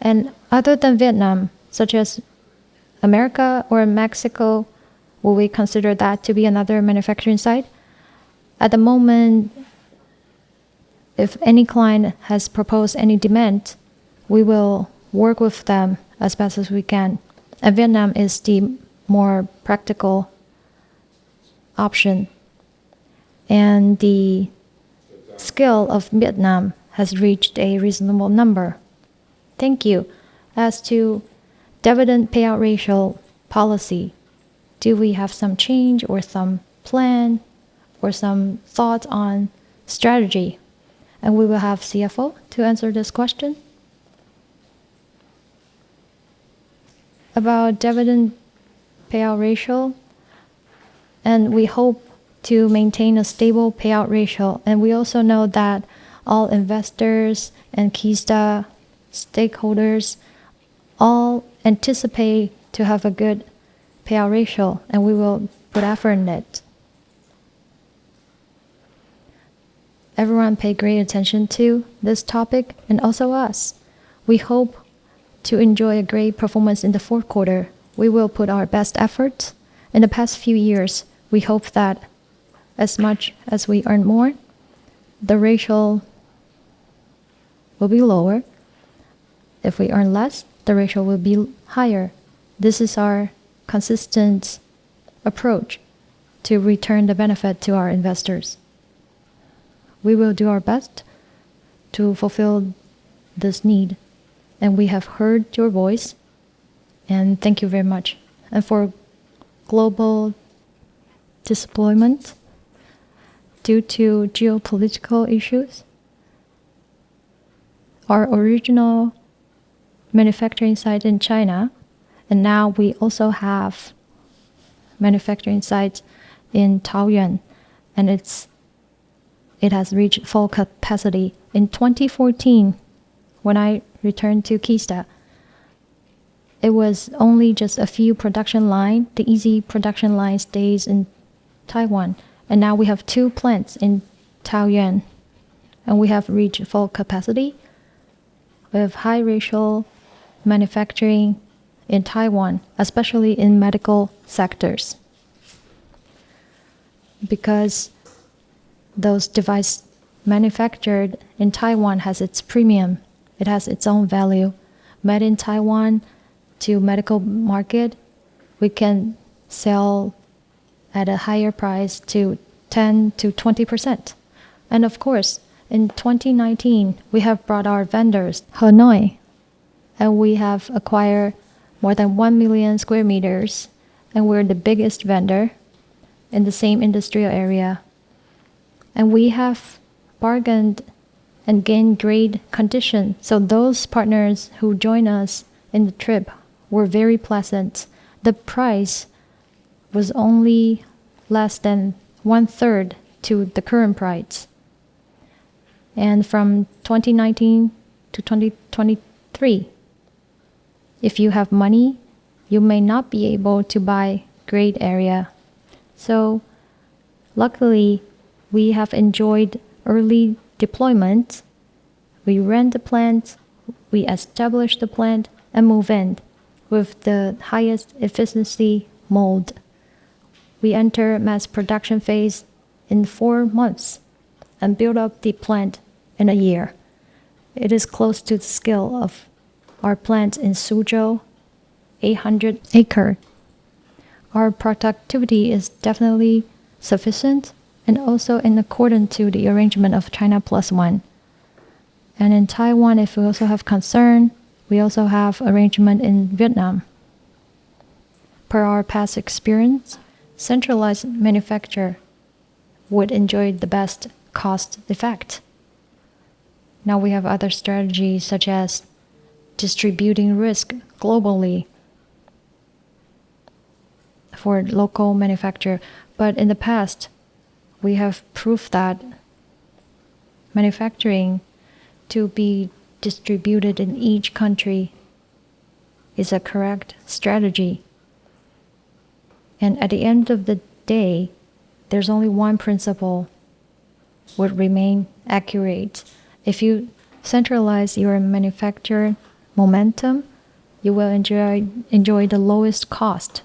And other than Vietnam, such as America or Mexico, will we consider that to be another manufacturing site? At the moment, if any client has proposed any demand, we will work with them as best as we can. And Vietnam is the more practical option. And the scale of Vietnam has reached a reasonable number. Thank you. As to dividend payout ratio policy. Do we have some change or some plan or some thoughts on strategy? And we will have CFO to answer this question. About dividend payout ratio, and we hope to maintain a stable payout ratio. And we also know that all investors and Qisda stakeholders all anticipate to have a good payout ratio, and we will put effort in it. Everyone pay great attention to this topic, and also us. We hope to enjoy a great performance in the fourth quarter. We will put our best efforts. In the past few years, we hope that as much as we earn more, the ratio will be lower. If we earn less, the ratio will be higher. This is our consistent approach to return the benefit to our investors. We will do our best to fulfill this need, and we have heard your voice, and thank you very much. And for global disappointment due to geopolitical issues, our original manufacturing site in China, and now we also have manufacturing sites in Taoyuan, and it has reached full capacity. In 2014, when I returned to Qisda, it was only just a few production lines. The easy production line stays in Taiwan, and now we have 2 plants in Taoyuan, and we have reached full capacity. We have high ratio manufacturing in Taiwan, especially in medical sectors, because those devices manufactured in Taiwan has its premium. It has its own value. Made in Taiwan to medical market, we can sell at a higher price to 10 to 20%. And of course, in 2019, we have brought our vendors, Hanoi, and we have acquired more than 1 million square meters, and we're the biggest vendor in the same industrial area. And we have bargained and gained great condition. So those partners who joined us in the trip were very pleasant. The price was only less than 1/3 to the current price. And from 2019 to 2023, if you have money, you may not be able to buy great area. So luckily, we have enjoyed early deployment. We rent the plant, we establish the plant, and move in with the highest efficiency mode. We enter mass production phase in 4 months and build up the plant in a year. It is close to the scale of our plant in Suzhou, 800 acre. Our productivity is definitely sufficient and also in accordance to the arrangement of China Plus One. And in Taiwan, if we also have concern, we also have arrangement in Vietnam. Per our past experience, centralized manufacture would enjoy the best cost effect. Now we have other strategies such as distributing risk globally for local manufacture. But in the past, we have proved that manufacturing to be distributed in each country is a correct strategy. And at the end of the day, there's only one principle would remain accurate. If you centralize your manufacture momentum, you will enjoy the lowest cost.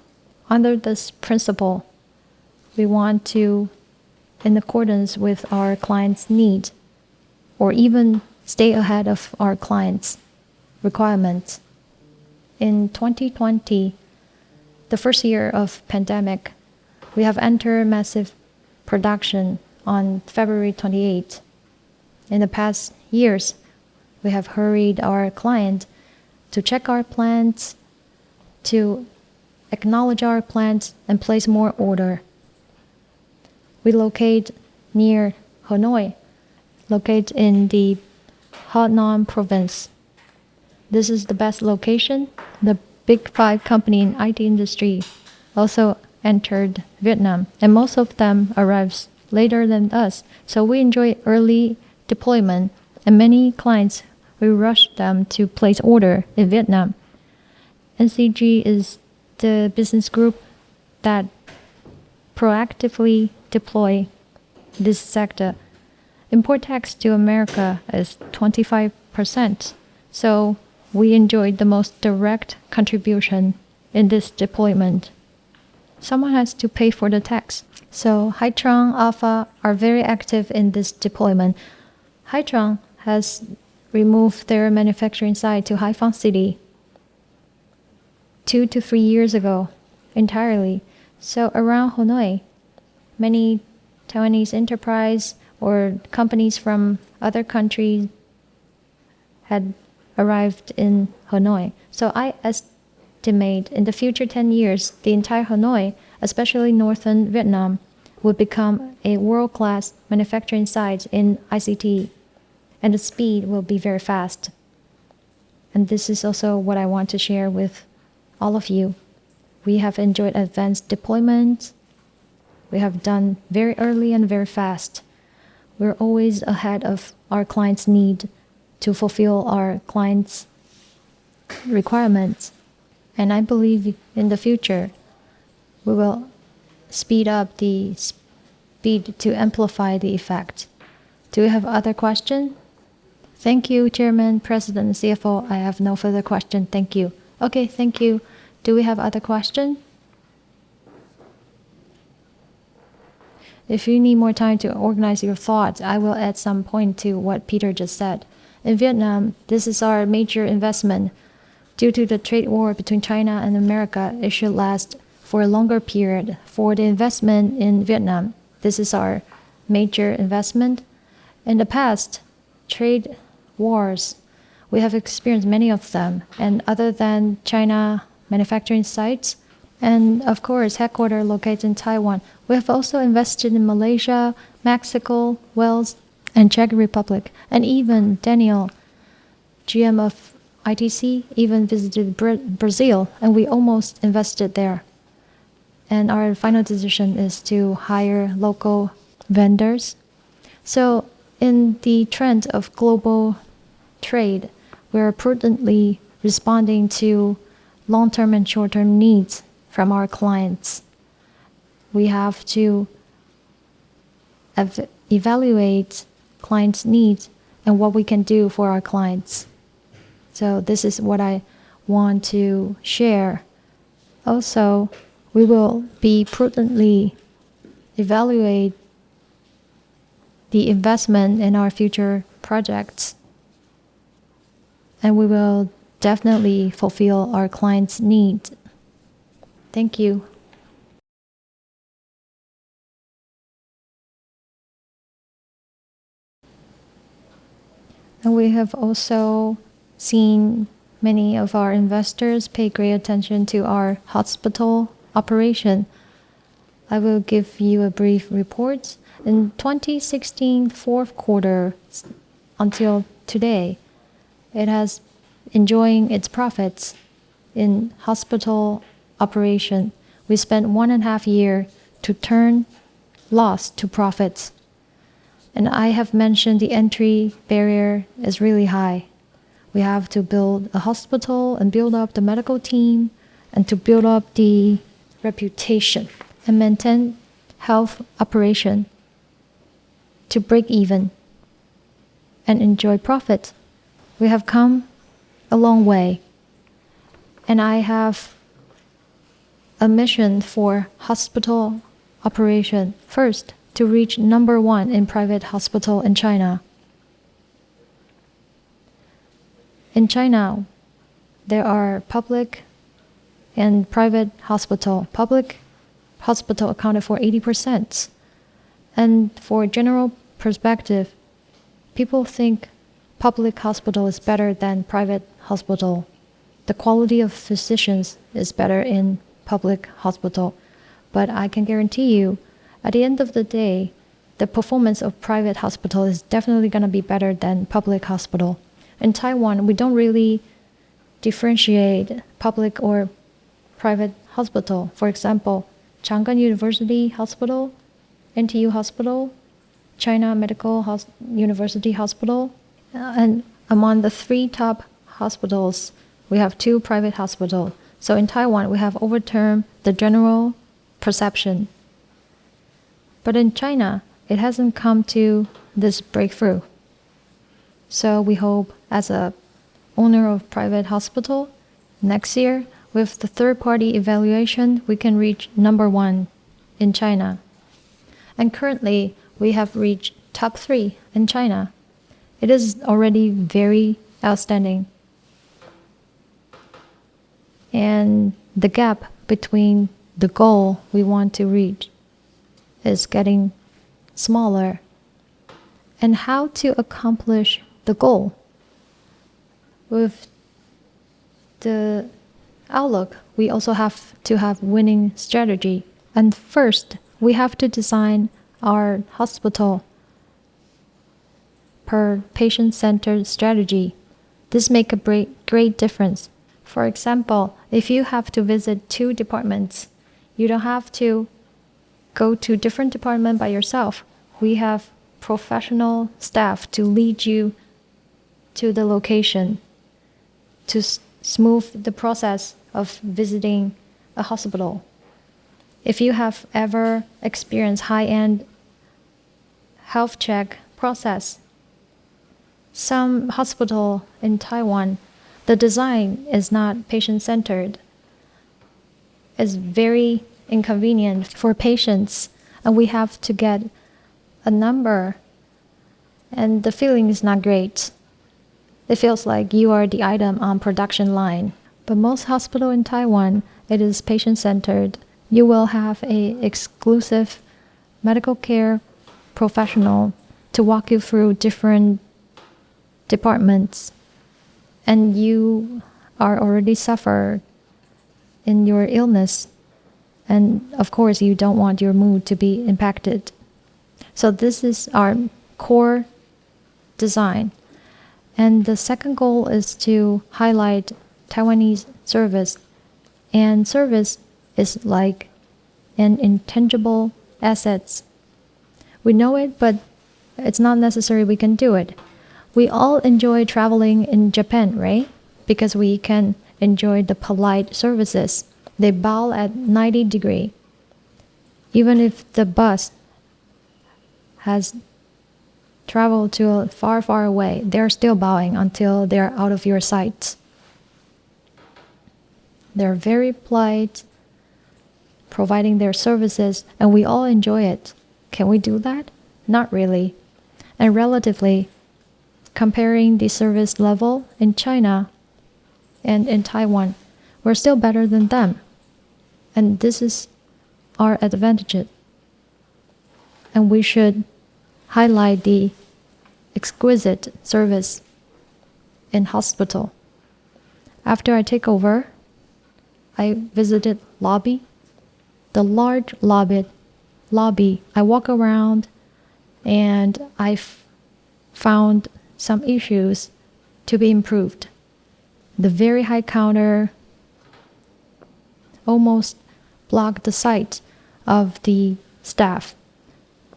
Under this principle, we want to, in accordance with our clients' needs, or even stay ahead of our clients' requirements. In 2020, the first year of pandemic, we have entered massive production on February 28. In the past years, we have hurried our client to check our plants, to acknowledge our plans and place more order. We locate near Hanoi, located in the Honan province. This is the best location. The big 5 company in IT industry also entered Vietnam, and most of them arrives later than us. So we enjoy early deployment, and many clients, we rush them to place order in Vietnam. NCG is the business group that proactively deploy this sector. Import tax to America is 25%, so we enjoyed the most direct contribution in this deployment. Someone has to pay for the tax. So Haichang, Alpha are very active in this deployment. Haichang has removed their manufacturing site to Haiphong City 2 to 3 years ago entirely. So around Hanoi, many Taiwanese enterprise or companies from other countries had arrived in Hanoi. So I estimate in the future 10 years, the entire Hanoi, especially northern Vietnam, will become a world-class manufacturing site in ICT, and the speed will be very fast. And this is also what I want to share with all of you. We have enjoyed advanced deployment. We have done very early and very fast. We're always ahead of our clients' need to fulfill our clients' requirements. And I believe in the future, we will speed up the speed to amplify the effect. Do we have other questions? Thank you, Chairman, President, and CFO. I have no further question. Thank you. Okay, thank you. Do we have other questions? If you need more time to organize your thoughts, I will add some point to what Peter just said. In Vietnam, this is our major investment. Due to the trade war between China and America, it should last for a longer period. For the investment in Vietnam, this is our major investment. In the past, trade wars, we have experienced many of them. And other than China manufacturing sites, and of course, headquarters located in Taiwan, we have also invested in Malaysia, Mexico, Wales, and Czech Republic. And even Daniel, GM of ITC, even visited Brazil, and we almost invested there. And our final decision is to hire local vendors. So in the trend of global trade, we are prudently responding to long-term and short-term needs from our clients. We have to evaluate clients' needs and what we can do for our clients. So this is what I want to share. Also, we will be prudently evaluate the investment in our future projects, and we will definitely fulfill our clients' needs. Thank you. And we have also seen many of our investors pay great attention to our hospital operation. I will give you a brief report. In 2016 fourth quarter until today, it has enjoying its profits in hospital operation. We spent 1.5 years to turn loss to profits. And I have mentioned the entry barrier is really high. We have to build a hospital and build up the medical team and to build up the reputation and maintain health operation to break even and enjoy profit. We have come a long way. And I have a mission for hospital operation. First, to reach number 1 in private hospital in China. In China, there are public and private hospital. Public hospital accounted for 80%. And for general perspective, people think public hospital is better than private hospital. the quality of physicians is better in public hospital. But I can guarantee you, at the end of the day, the performance of private hospital is definitely going to be better than public hospital. In Taiwan, we don't really differentiate public or private hospital. For example, Chang'an University Hospital, NTU Hospital, China Medical University Hospital, and among the 3 top hospitals, we have 2 private hospitals. So in Taiwan, we have overturned the general perception. But in China, it hasn't come to this breakthrough. So we hope as a owner of private hospital, next year, with the third-party evaluation, we can reach number 1 in China. And currently, we have reached top 3 in China. It is already very outstanding. And the gap between the goal we want to reach is getting smaller. And how to accomplish the goal? With the outlook, we also have to have winning strategy. And first, we have to design our hospital per patient-centered strategy. This makes a great difference. For example, if you have to visit 2 departments, you don't have to go to different department by yourself. We have professional staff to lead you to the location to smooth the process of visiting a hospital. If you have ever experienced high-end health check process, some hospital in Taiwan, the design is not patient-centered. It's very inconvenient for patients, and we have to get a number, and the feeling is not great. It feels like you are the item on production line. But most hospital in Taiwan, it is patient-centered. You will have an exclusive medical care professional to walk you through different departments, and you are already suffer in your illness, and of course you don't want your mood to be impacted. So this is our core design. And the second goal is to highlight Taiwanese service. And service is like an intangible asset. We know it, but it's not necessary we can do it. We all enjoy traveling in Japan, right? Because we can enjoy the polite services. They bow at 90 degrees. Even if the bus has traveled to far, far away, they're still bowing until they're out of your sight. They're very polite, providing their services, and we all enjoy it. Can we do that? Not really. And relatively, comparing the service level in China and in Taiwan, we're still better than them. And this is our advantage. And we should highlight the exquisite service in hospital. After I take over, I visited lobby. The large lobby, I walk around and I found some issues to be improved. The very high counter almost blocked the sight of the staff.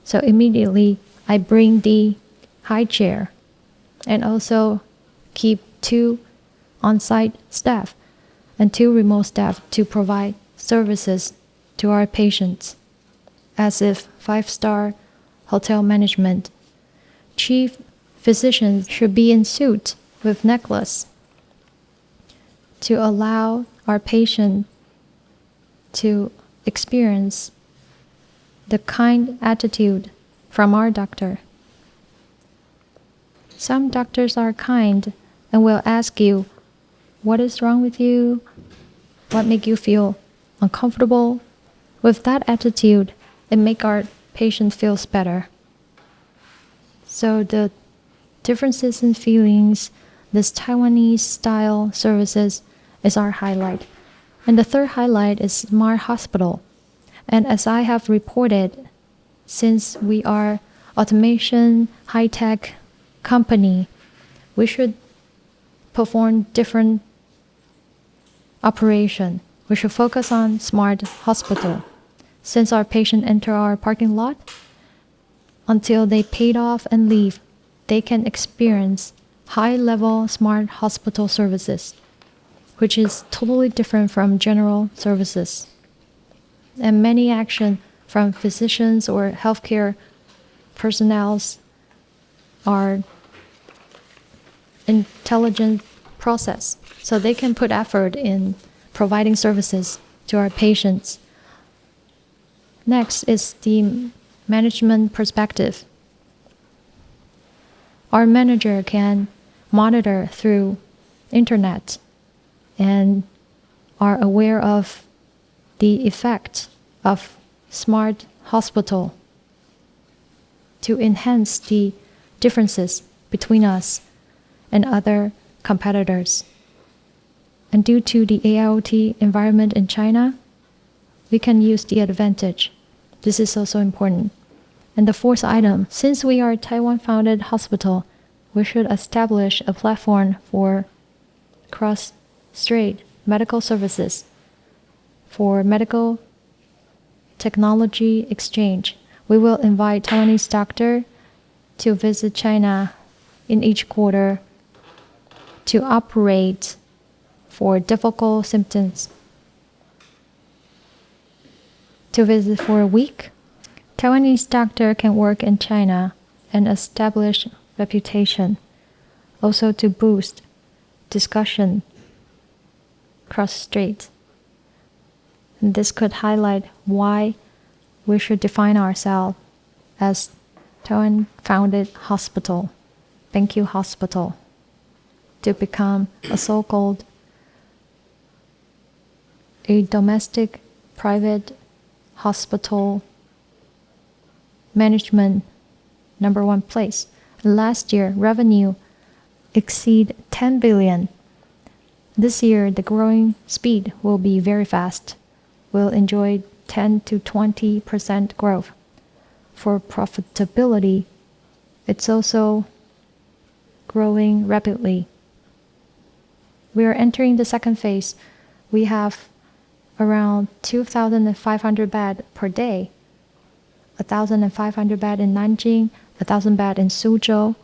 So immediately I bring the high chair and also keep 2 on-site staff and 2 remote staff to provide services to our patients, as if 5-star hotel management. Chief physicians should be in suit with necklace to allow our patient to experience the kind attitude from our doctor. Some doctors are kind and will ask you, what is wrong with you? What makes you feel uncomfortable? With that attitude, it makes our patient feels better. So the differences in feelings, this Taiwanese style services is our highlight. And the third highlight is smart hospital. And as I have reported, since we are automation, high-tech company, we should perform different operation. We should focus on smart hospital. Since our patient enter our parking lot, until they paid off and leave, they can experience high-level smart hospital services, which is totally different from general services. And many action from physicians or healthcare personnel are intelligent process, so they can put effort in providing services to our patients. Next is the management perspective. Our manager can monitor through internet and are aware of the effect of smart hospital to enhance the differences between us and other competitors. And due to the AIoT environment in China, we can use the advantage. This is also important. And the fourth item, since we are a Taiwan-founded hospital, we should establish a platform for cross-strait medical services for medical technology exchange. We will invite Taiwanese doctors to visit China in each quarter to operate for difficult symptoms. To visit for a week, Taiwanese doctor can work in China and establish reputation, also to boost discussion cross-strait. And this could highlight why we should define ourselves as Taiwan-founded hospital, BenQ Hospital, to become a so-called a domestic private hospital management #1 place. Last year, revenue exceed 10 billion. This year, the growing speed will be very fast. We'll enjoy 10 to 20% growth. For profitability, it's also growing rapidly. We are entering the second phase. We have around 2,500 bed per day, 1,500 bed in Nanjing, 1,000 bed in Suzhou,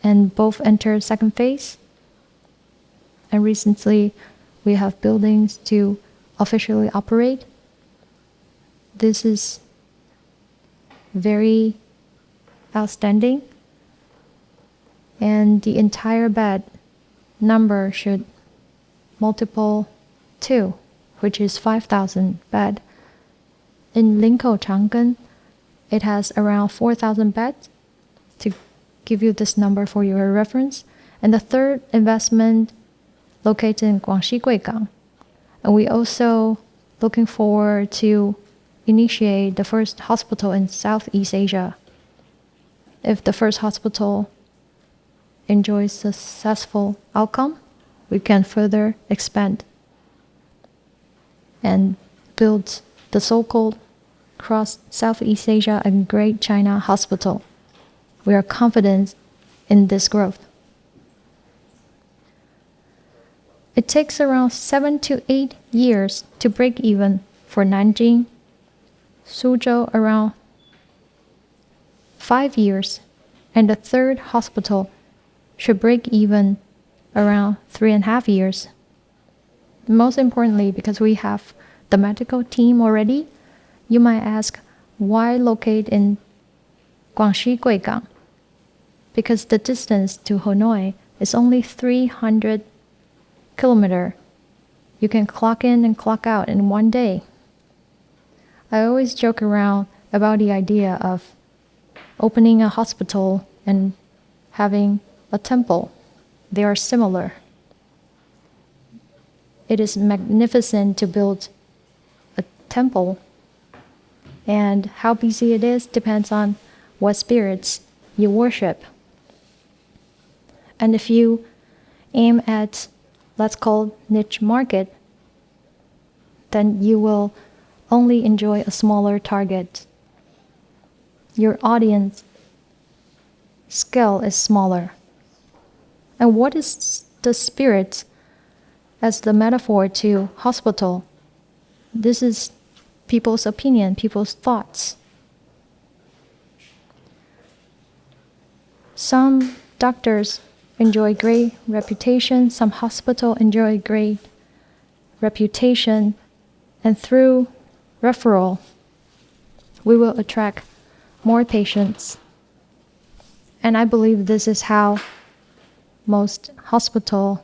and both enter second phase. And recently, we have buildings to officially operate. This is very outstanding, and the entire bed number should multiple 2, which is 5,000 bed. In Linkou Changgen, it has around 4,000 beds, to give you this number for your reference. And the third investment located in Guangxi Guigang. And we also looking forward to initiate the first hospital in Southeast Asia. If the first hospital enjoys successful outcome, we can further expand and build the so-called cross Southeast Asia and Great China Hospital. We are confident in this growth. It takes around 7 to 8 years to break even for Nanjing, Suzhou around 5 years, and the third hospital should break even around 3.5 years. Most importantly, because we have the medical team already, you might ask, why locate in Guangxi Guigang? Because the distance to Hanoi is only 300 kilometers. You can clock in and clock out in one day. I always joke around about the idea of opening a hospital and having a temple. They are similar. It is magnificent to build a temple, and how busy it is depends on what spirits you worship. And if you aim at let's call niche market, then you will only enjoy a smaller target. Your audience scale is smaller. And what is the spirit as the metaphor to hospital? This is people's opinion, people's thoughts. Some doctors enjoy great reputation, some hospitals enjoy great reputation, and through referral, we will attract more patients. And I believe this is how most hospitals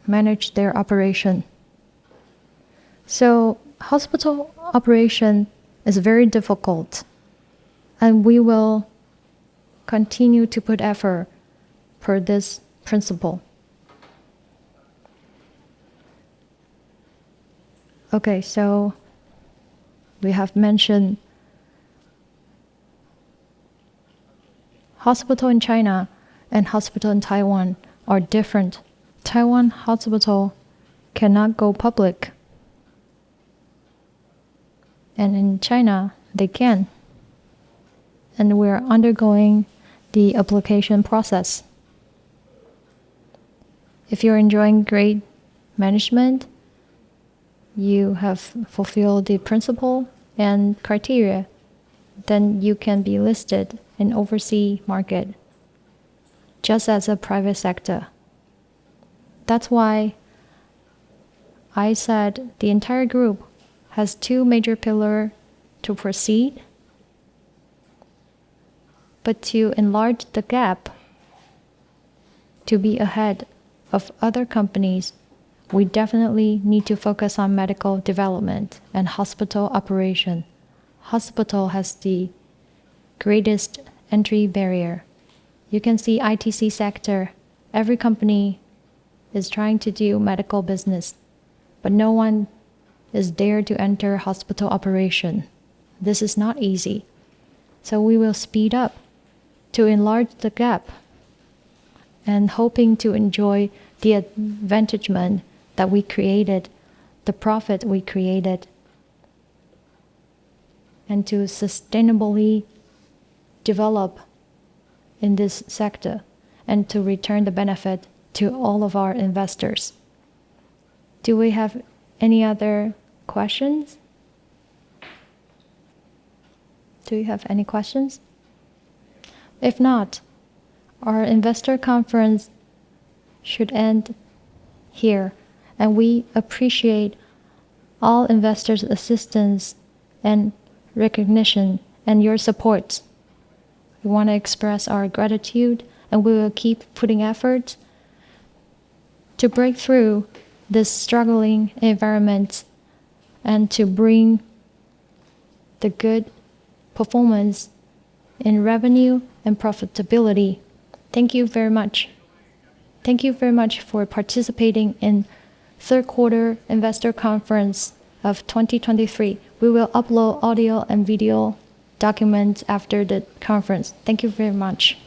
manage their operation. So hospital operation is very difficult, and we will continue to put effort per this principle. Okay, so we have mentioned hospital in China and hospital in Taiwan are different. Taiwan hospital cannot go public, and in China they can. And we're undergoing the application process. If you're enjoying great management, you have fulfilled the principle and criteria, then you can be listed in overseas market, just as a private sector. That's why I said the entire group has two major pillars to proceed. But to enlarge the gap, to be ahead of other companies, we definitely need to focus on medical development and hospital operation. Hospital has the greatest entry barrier. You can see ITC sector, every company is trying to do medical business, but no one is there to enter hospital operation. This is not easy. So we will speed up to enlarge the gap and hoping to enjoy the advantagement that we created, the profit we created, and to sustainably develop in this sector and to return the benefit to all of our investors. Do we have any other questions? Do you have any questions? If not, our investor conference should end here, and we appreciate all investors' assistance and recognition and your support. We want to express our gratitude, and we will keep putting effort to break through this struggling environment and to bring the good performance in revenue and profitability. Thank you very much. Thank you very much for participating in third quarter investor conference of 2023. We will upload audio and video documents after the conference. Thank you very much.